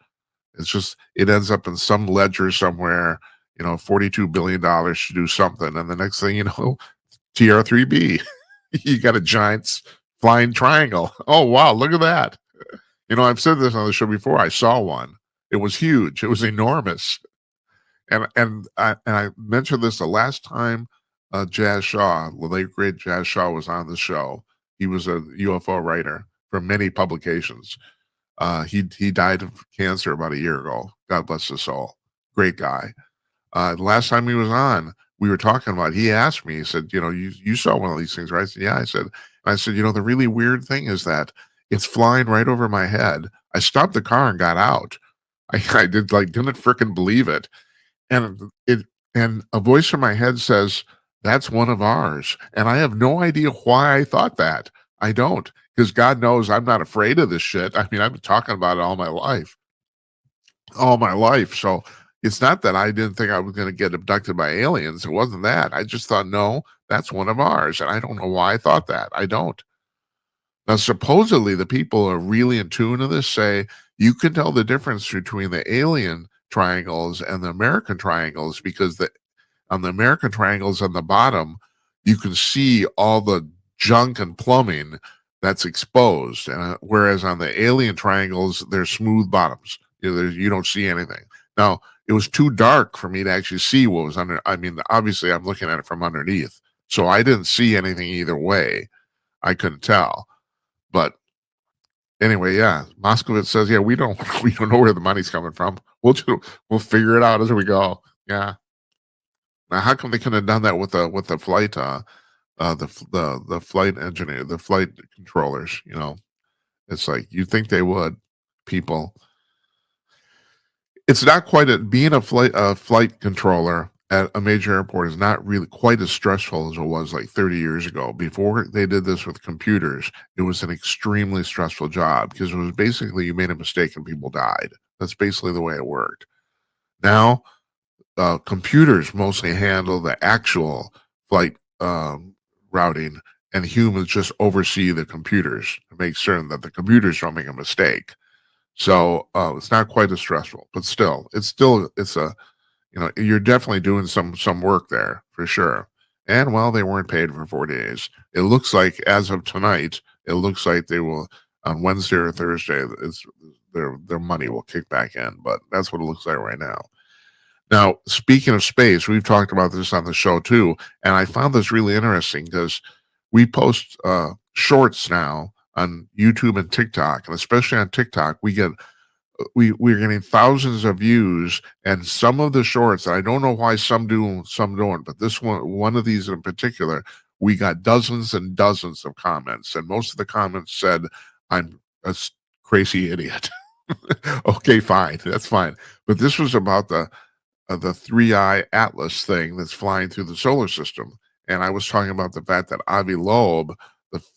It's just, it ends up in some ledger somewhere, $42 billion to do something. And the next thing you know, TR3B, you got a giant flying triangle. Oh, wow, look at that. I've said this on the show before. I saw one. It was huge. It was enormous. And I mentioned this the last time Jazz Shaw, the late great Jazz Shaw, was on the show. He was a UFO writer for many publications. He died of cancer about a year ago. God bless his soul. Great guy. The last time he was on, we were talking about, he asked me, he said, you saw one of these things, right? I said, yeah. I said, the really weird thing is that it's flying right over my head. I stopped the car and got out. I didn't freaking believe it. And a voice in my head says, that's one of ours. And I have no idea why I thought that. I don't, because God knows I'm not afraid of this shit. I mean, I've been talking about it all my life. So it's not that I didn't think I was going to get abducted by aliens. It wasn't that. I just thought, no, that's one of ours. And I don't know why I thought that. I don't. Now, supposedly the people are really in tune to this, say you can tell the difference between the alien triangles and the American triangles, because on the American triangles on the bottom, you can see all the junk and plumbing that's exposed, and whereas on the alien triangles, they're smooth bottoms. You don't see anything. Now, it was too dark for me to actually see what was under. I mean, obviously, I'm looking at it from underneath, so I didn't see anything either way. I couldn't tell. But anyway, yeah, Moskowitz says, yeah, we don't know where the money's coming from. We'll figure it out as we go. Yeah. Now, how come they couldn't have done that with the flight? The flight engineer, the flight controllers, it's like, you think they would, people. It's not quite being a flight controller at a major airport is not really quite as stressful as it was like 30 years ago. Before they did this with computers, it was an extremely stressful job, because it was basically, you made a mistake and people died. That's basically the way it worked. Now, computers mostly handle the actual flight routing, and humans just oversee the computers to make certain that the computers don't make a mistake. So it's not quite as stressful, but still, it's a, you're definitely doing some work there for sure. And well, they weren't paid for 4 days. It looks like, as of tonight, it looks like they will, on Wednesday or Thursday, their money will kick back in. But that's what it looks like right now. Now, speaking of space, we've talked about this on the show too, and I found this really interesting because we post shorts now on YouTube and TikTok, and especially on TikTok, we get we're getting thousands of views, and some of the shorts, I don't know why some do, some don't, but this one of these in particular, we got dozens and dozens of comments, and most of the comments said, "I'm a crazy idiot." Okay, fine, that's fine. But this was about the 3-eye atlas thing that's flying through the solar system, and I was talking about the fact that Avi Loeb,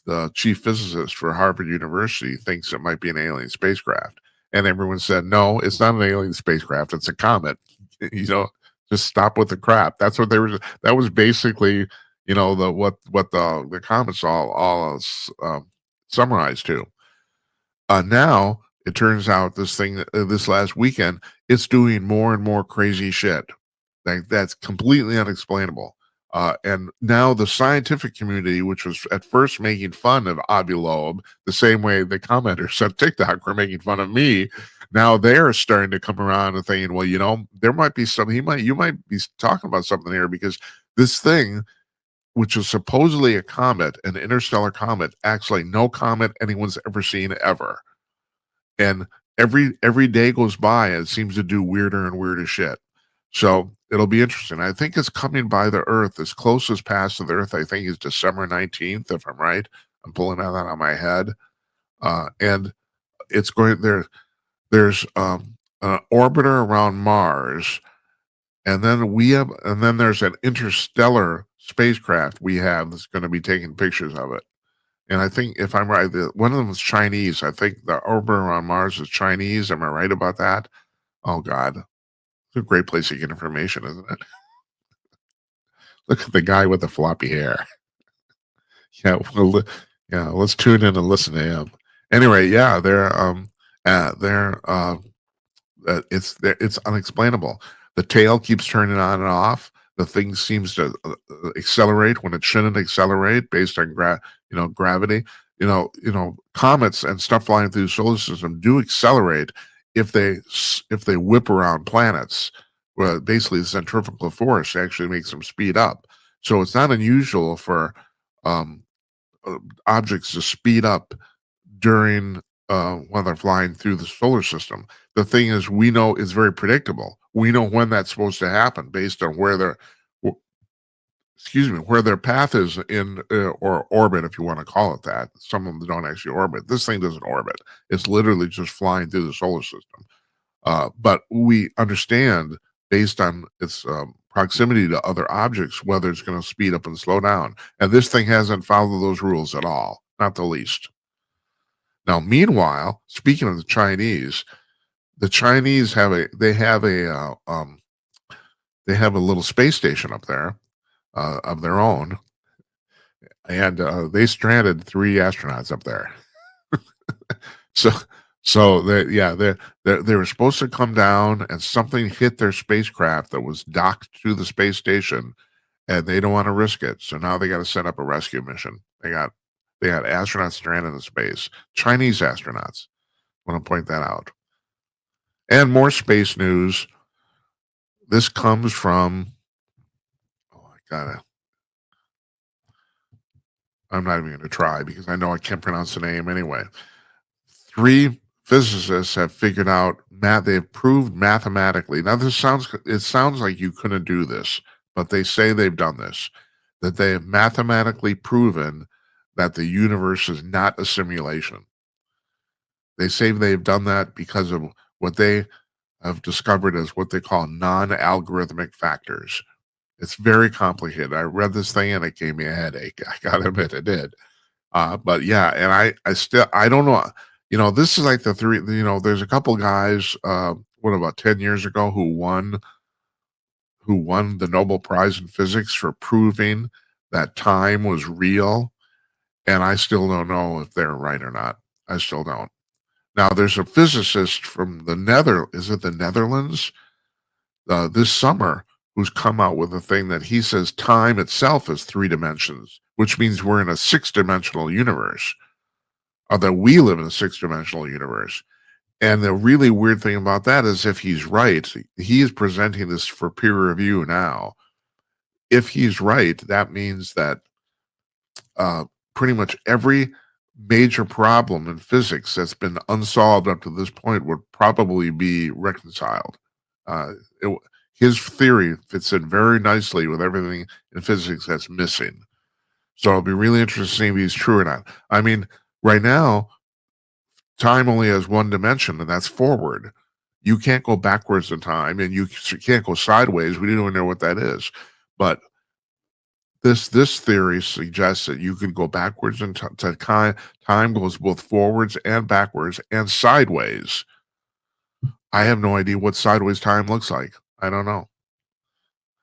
the chief physicist for Harvard University, thinks it might be an alien spacecraft. And everyone said, no, it's not an alien spacecraft. It's a comet. Just stop with the crap. That's what they were. That was basically, what the comments all summarized to. Now it turns out this last weekend, it's doing more and more crazy shit. That's completely unexplainable. And now the scientific community, which was at first making fun of Avi Loeb, the same way the commenters on TikTok were making fun of me, now they're starting to come around and thinking, well, there might be some, you might be talking about something here, because this thing, which is supposedly a comet, an interstellar comet, acts like no comet anyone's ever seen ever. And every day goes by, and it seems to do weirder and weirder shit. So it'll be interesting. I think it's coming by the Earth. Its closest pass to the Earth, I think, is December 19th, if I'm right. I'm pulling that out of my head. And it's going there. There's an orbiter around Mars, and then there's an interstellar spacecraft we have that's going to be taking pictures of it. And I think, if I'm right, one of them is Chinese. I think the orbiter around Mars is Chinese. Am I right about that? Oh, God. It's a great place to get information, isn't it? Look at the guy with the floppy hair. Yeah, let's tune in and listen to him. Anyway, yeah, it's unexplainable. The tail keeps turning on and off. The thing seems to accelerate when it shouldn't accelerate based on gravity. Comets and stuff flying through the solar system do accelerate if they whip around planets. Well, basically, the centrifugal force actually makes them speed up. So it's not unusual for objects to speed up during when they're flying through the solar system. The thing is, we know it's very predictable. We know when that's supposed to happen based on where their path is in or orbit, if you want to call it that. Some of them don't actually orbit. This thing doesn't orbit. It's literally just flying through the solar system. But we understand, based on its proximity to other objects, whether it's going to speed up and slow down. And this thing hasn't followed those rules at all, not the least. Now, meanwhile, speaking of the Chinese have a little space station up there of their own, and they stranded 3 astronauts up there. So they were supposed to come down, and something hit their spacecraft that was docked to the space station, and they don't want to risk it. So now they got to set up a rescue mission. They had astronauts stranded in space, Chinese astronauts. I want to point that out. And more space news. This comes from, I'm not even going to try because I know I can't pronounce the name anyway. 3 physicists have figured out they've proved mathematically. Now it sounds like you couldn't do this, but they say they've done this, that they have mathematically proven that the universe is not a simulation. They say they've done that because of what they have discovered as what they call non-algorithmic factors. It's very complicated. I read this thing and it gave me a headache. I gotta admit, it did. But yeah, and I don't know. This is like the 3. There's a couple guys. About 10 years ago who won the Nobel Prize in Physics for proving that time was real, and I still don't know if they're right or not. I still don't. Now, there's a physicist from the Netherlands this summer who's come out with a thing that he says time itself is 3 dimensions, which means we're in a 6-dimensional universe, or that we live in a 6-dimensional universe. And the really weird thing about that is, if he's right, he is presenting this for peer review now. If he's right, that means that pretty much every major problem in physics that's been unsolved up to this point would probably be reconciled. Uh, it, his theory fits in very nicely with everything in physics that's missing. So it'll be really interesting to see if he's true or not. I mean, right now, time only has one dimension, and that's forward. You can't go backwards in time, and you can't go sideways. We don't even know what that is. But this theory suggests that you could go backwards in time. Time goes both forwards and backwards and sideways. I have no idea what sideways time looks like. I don't know.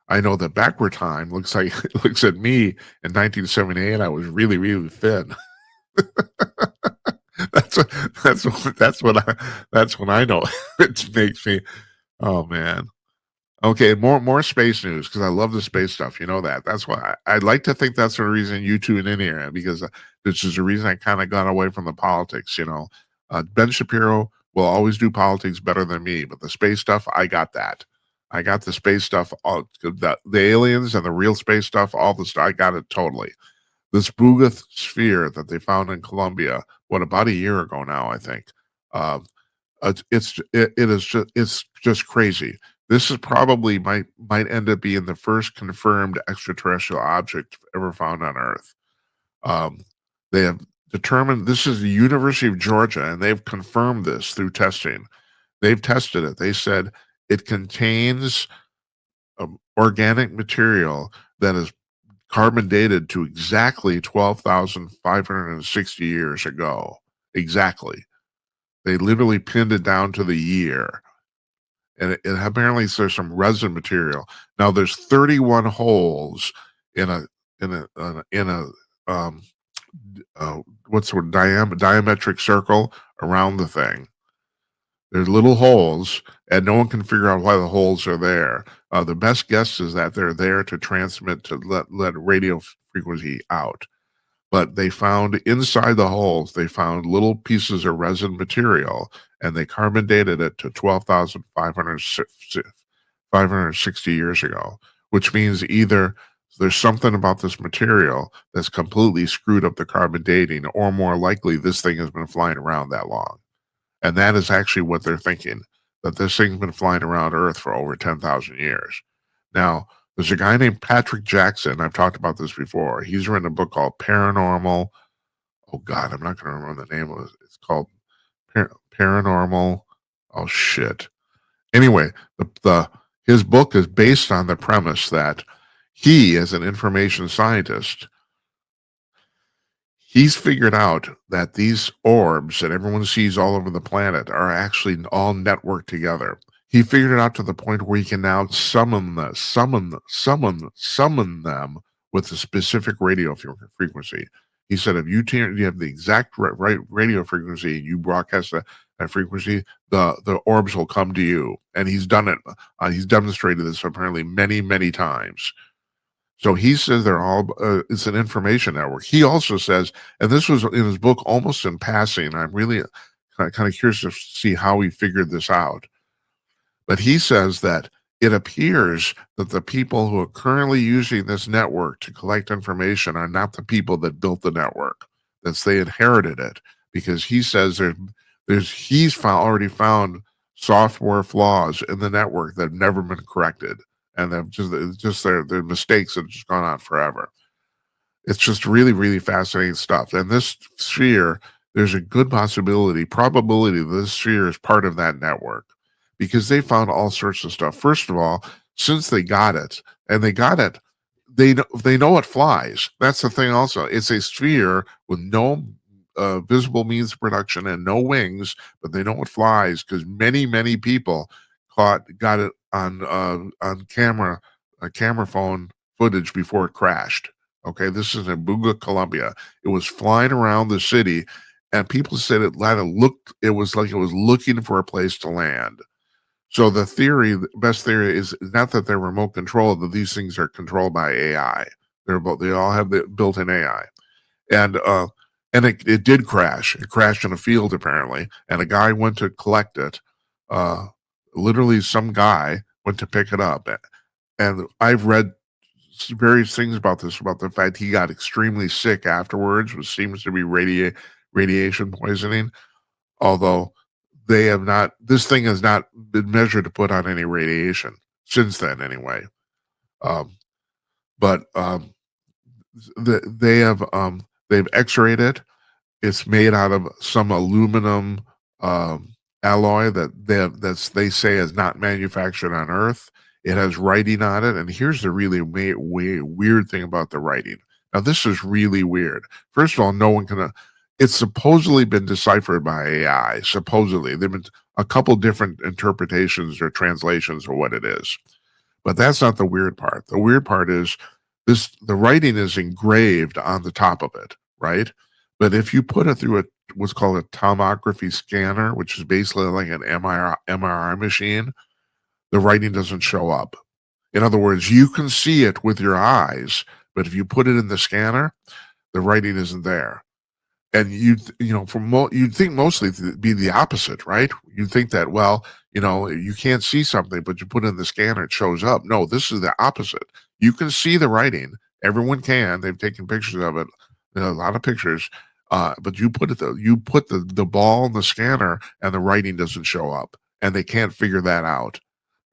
I know that backward time looks like looks at me in 1978. I was really, really thin. that's what, that's when I know it makes me. Oh man. Okay, more space news because I love the space stuff. You know that. That's why I'd like to think that's the reason you tune in here because this is the reason I kind of got away from the politics. Ben Shapiro will always do politics better than me, but the space stuff, I got that. I got the space stuff, all the aliens and the real space stuff, all the stuff. I got it totally. This Buga sphere that they found in Colombia, about a year ago now, I think. It's just crazy. This is probably might end up being the first confirmed extraterrestrial object ever found on Earth. They have determined this is the University of Georgia, and they've confirmed this through testing. They've tested it. They said it contains organic material that is carbon dated to exactly 12,560 years ago. Exactly. They literally pinned it down to the year. And apparently there's some resin material. Now there's 31 holes in a what's the word, diametric circle around the thing. There's little holes, and no one can figure out why the holes are there. The best guess is that they're there to transmit, to let radio frequency out. But they found inside the holes, they found little pieces of resin material, and they carbon dated it to 12,560 years ago, which means either there's something about this material that's completely screwed up the carbon dating, or more likely, this thing has been flying around that long. And that is actually what they're thinking, that this thing's been flying around Earth for over 10,000 years. Now, there's a guy named Patrick Jackson. I've talked about this before. He's written a book called Paranormal. Oh, God, I'm not going to remember the name of it. It's called Paranormal. Oh, shit. Anyway, his book is based on the premise that he, as an information scientist, he's figured out that these orbs that everyone sees all over the planet are actually all networked together. He figured it out to the point where he can now summon them with a specific radio frequency. He said, if you have the exact right radio frequency, you broadcast that frequency, the orbs will come to you. And he's done it. He's demonstrated this apparently many, many times. So he says they're all, it's an information network. He also says, and this was in his book almost in passing, I'm really kind of curious to see how he figured this out. But he says that it appears that the people who are currently using this network to collect information are not the people that built the network. They inherited it, because he says he's already found software flaws in the network that have never been corrected, and they've just their mistakes have just gone on forever. It's just really, really fascinating stuff. And this sphere, there's a good probability that this sphere is part of that network, because they found all sorts of stuff. First of all, since they got it, they know it flies. That's the thing also. It's a sphere with no visible means of production and no wings, but they know it flies because many, many people got it on camera phone footage before it crashed. Okay, this is in Buga, Colombia. It was flying around the city, and people said it was like it was looking for a place to land. So the best theory is not that they're remote control, that these things are controlled by AI. They all have the built-in AI. And it did crash. It crashed in a field apparently, and a guy went to collect it. Literally some guy went to pick it up. And I've read various things about this, about the fact he got extremely sick afterwards, which seems to be radiation poisoning, although this thing has not been measured to put on any radiation since then anyway. But they've x-rayed it. It's made out of some aluminum alloy that they say is not manufactured on Earth. It has writing on it, and here's the really weird thing about the writing. Now, this is really weird. First of all, no one can. It's supposedly been deciphered by AI. Supposedly, there've been a couple different interpretations or translations of what it is, but that's not the weird part. The weird part is the writing is engraved on the top of it, right? But if you put it through what's called a tomography scanner, which is basically like an MRI machine, the writing doesn't show up. In other words, you can see it with your eyes, but if you put it in the scanner, the writing isn't there. And you'd think mostly it'd be the opposite, right? You'd think that, well, you can't see something, but you put it in the scanner, it shows up. No, this is the opposite. You can see the writing. Everyone can. They've taken pictures of it, a lot of pictures. But you put the ball in the scanner, and the writing doesn't show up, and they can't figure that out.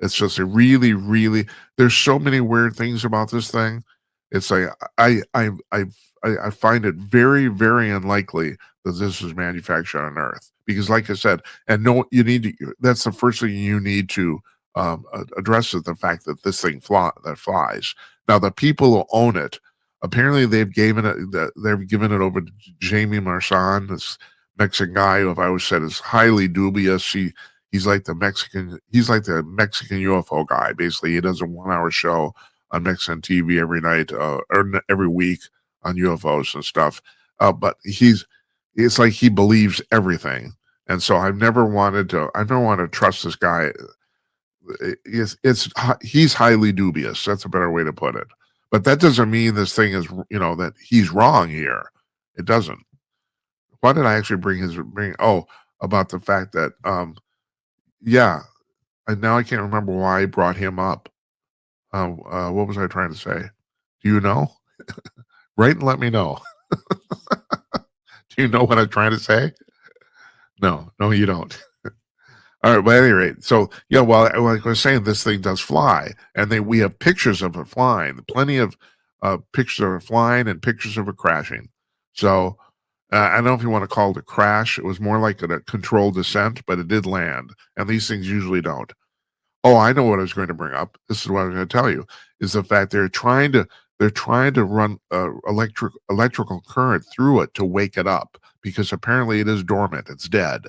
It's just a really, really. There's so many weird things about this thing. It's like I find it very, very unlikely that this is manufactured on Earth because, like I said, and no, that's the first thing you need to address is the fact that this thing flies. Now, the people who own it, apparently they've given it over to Jamie Marsan, this Mexican guy who I've always said is highly dubious. He's like the Mexican UFO guy. Basically, he does a 1-hour show on Mexican TV every night or every week on UFOs and stuff. But it's like he believes everything. And so I've never wanted to trust this guy. He's highly dubious. That's a better way to put it. But that doesn't mean this thing is, that he's wrong here. It doesn't. Why did I actually bring about the fact that, and now I can't remember why I brought him up. What was I trying to say? Do you know? Write and let me know. Do you know what I'm trying to say? No, you don't. All right, but at any rate, so like I was saying, this thing does fly, and we have pictures of it flying, plenty of pictures of it flying and pictures of it crashing. So I don't know if you want to call it a crash. It was more like a controlled descent, but it did land, and these things usually don't. Oh, I know what I was going to bring up. This is what I'm going to tell you: is the fact they're trying to run electrical current through it to wake it up because apparently it is dormant. It's dead.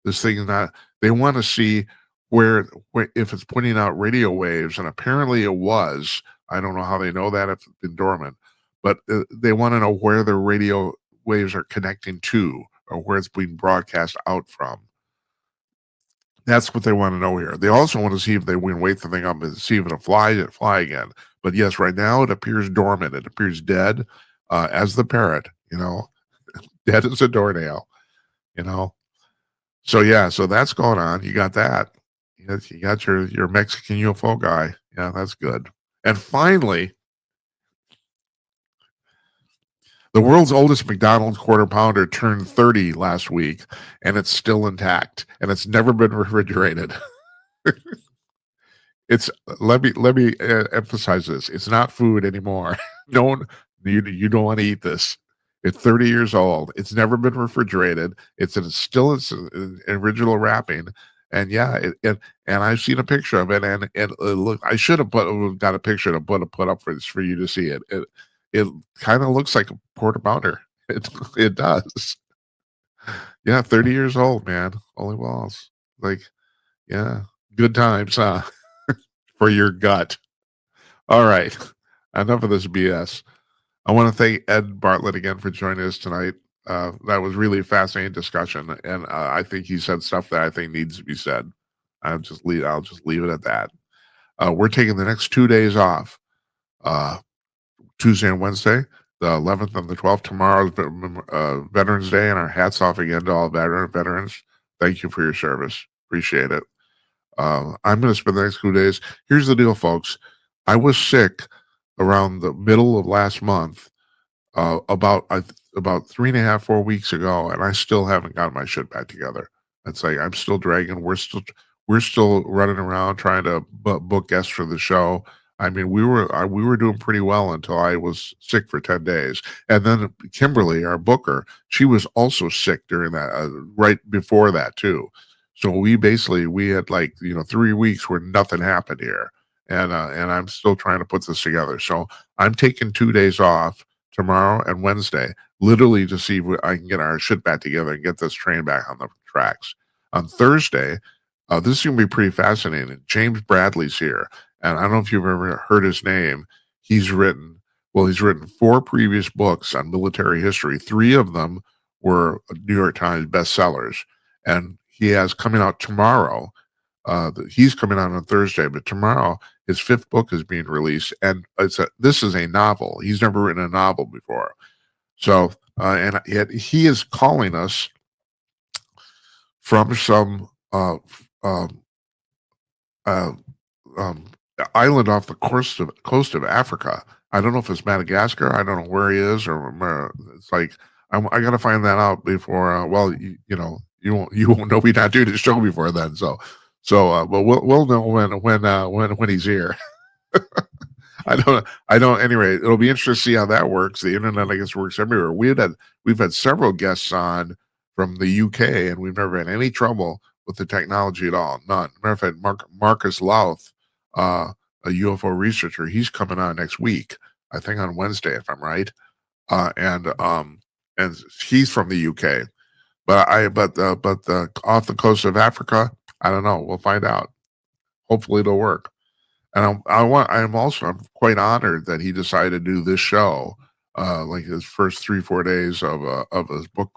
This thing is not. They want to see where if it's putting out radio waves, and apparently it was. I don't know how they know that if it's been dormant, but they want to know where the radio waves are connecting to or where it's being broadcast out from. That's what they want to know here. They also want to see if they can wake the thing up and see if it'll fly again. But yes, right now it appears dormant. It appears dead, as the parrot. Dead as a doornail. So so that's going on. You got that. You got your Mexican UFO guy. Yeah, that's good. And finally, the world's oldest McDonald's quarter pounder turned 30 last week, and it's still intact, and it's never been refrigerated. Let me emphasize this. It's not food anymore. You don't want to eat this. It's 30 years old. It's never been refrigerated. It's still in original wrapping. And and I've seen a picture of it, and look, I should have got a picture to put up for you to see it. It kind of looks like a quarter pounder. It does. Yeah, 30 years old, man. Holy balls. Like, yeah, good times, huh? For your gut. All right. Enough of this BS. I want to thank Ed Bartlett again for joining us tonight. That was really a fascinating discussion, and I think he said stuff that I think needs to be said. I'll just leave it at that. We're taking the next 2 days off, Tuesday and Wednesday, the 11th and the 12th. Tomorrow's Veterans Day, and our hats off again to all veterans. Thank you for your service. Appreciate it. I'm going to spend the next 2 days. Here's the deal, folks. I was sick around the middle of last month. About about 3.5, 4 weeks ago, and I still haven't gotten my shit back together. It's like I'm still dragging. We're still running around trying to book guests for the show. I mean, we were doing pretty well until I was sick for 10 days. And then Kimberly, our booker, she was also sick during that, right before that too. So we had like, 3 weeks where nothing happened here. And I'm still trying to put this together. So I'm taking 2 days off tomorrow and Wednesday, literally to see if I can get our shit back together and get this train back on the tracks. On Thursday, this is going to be pretty fascinating. James Bradley's here. And I don't know if you've ever heard his name. He's written 4 previous books on military history. 3 of them were New York Times bestsellers. And he has coming out tomorrow. He's coming out on Thursday, but tomorrow his 5th book is being released. And this is a novel. He's never written a novel before. So, and he is calling us from some island off the coast of Africa. I don't know if it's Madagascar. I don't know where he is, or it's like I got to find that out before. You won't know we not do the show before then. So, but we'll know when he's here. I don't. Anyway, it'll be interesting to see how that works. The internet, I guess, works everywhere. We've had several guests on from the UK, and we've never had any trouble with the technology at all. None. Matter of fact, Marcus Louth, a UFO researcher, he's coming on next week. I think on Wednesday, if I'm right. And he's from the UK. But off the coast of Africa, I don't know. We'll find out. Hopefully, it'll work. And I'm quite honored that he decided to do this show, like his first 3-4 days of his book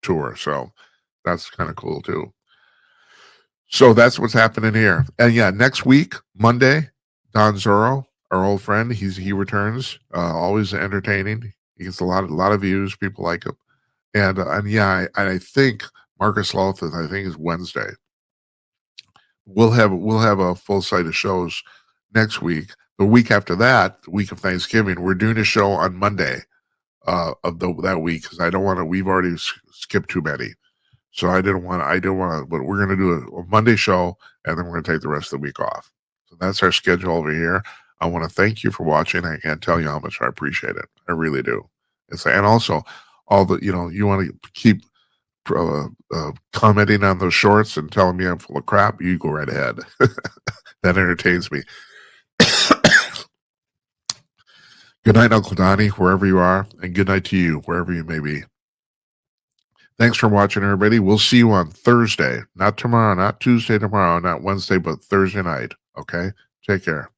tour. So that's kind of cool too. So that's what's happening here. And yeah, next week, Monday, Don Zorro, our old friend, he returns. Always entertaining. He gets a lot of views. People like him. And yeah, I think Marcus Louth is Wednesday. We'll have a full slate of shows next week. The week after that, the week of Thanksgiving, we're doing a show on Monday of that week because I don't want to. We've already skipped too many, so I didn't want to. But we're going to do a Monday show, and then we're going to take the rest of the week off. So that's our schedule over here. I want to thank you for watching. I can't tell you how much I appreciate it. I really do. And also all the you want to keep commenting on those shorts and telling me I'm full of crap, you go right ahead. That entertains me. Good night, Uncle Donnie, wherever you are, and good night to you, wherever you may be. Thanks for watching, everybody. We'll see you on Thursday. Not tomorrow, not Tuesday tomorrow, not Wednesday, but Thursday night. Okay? Take care.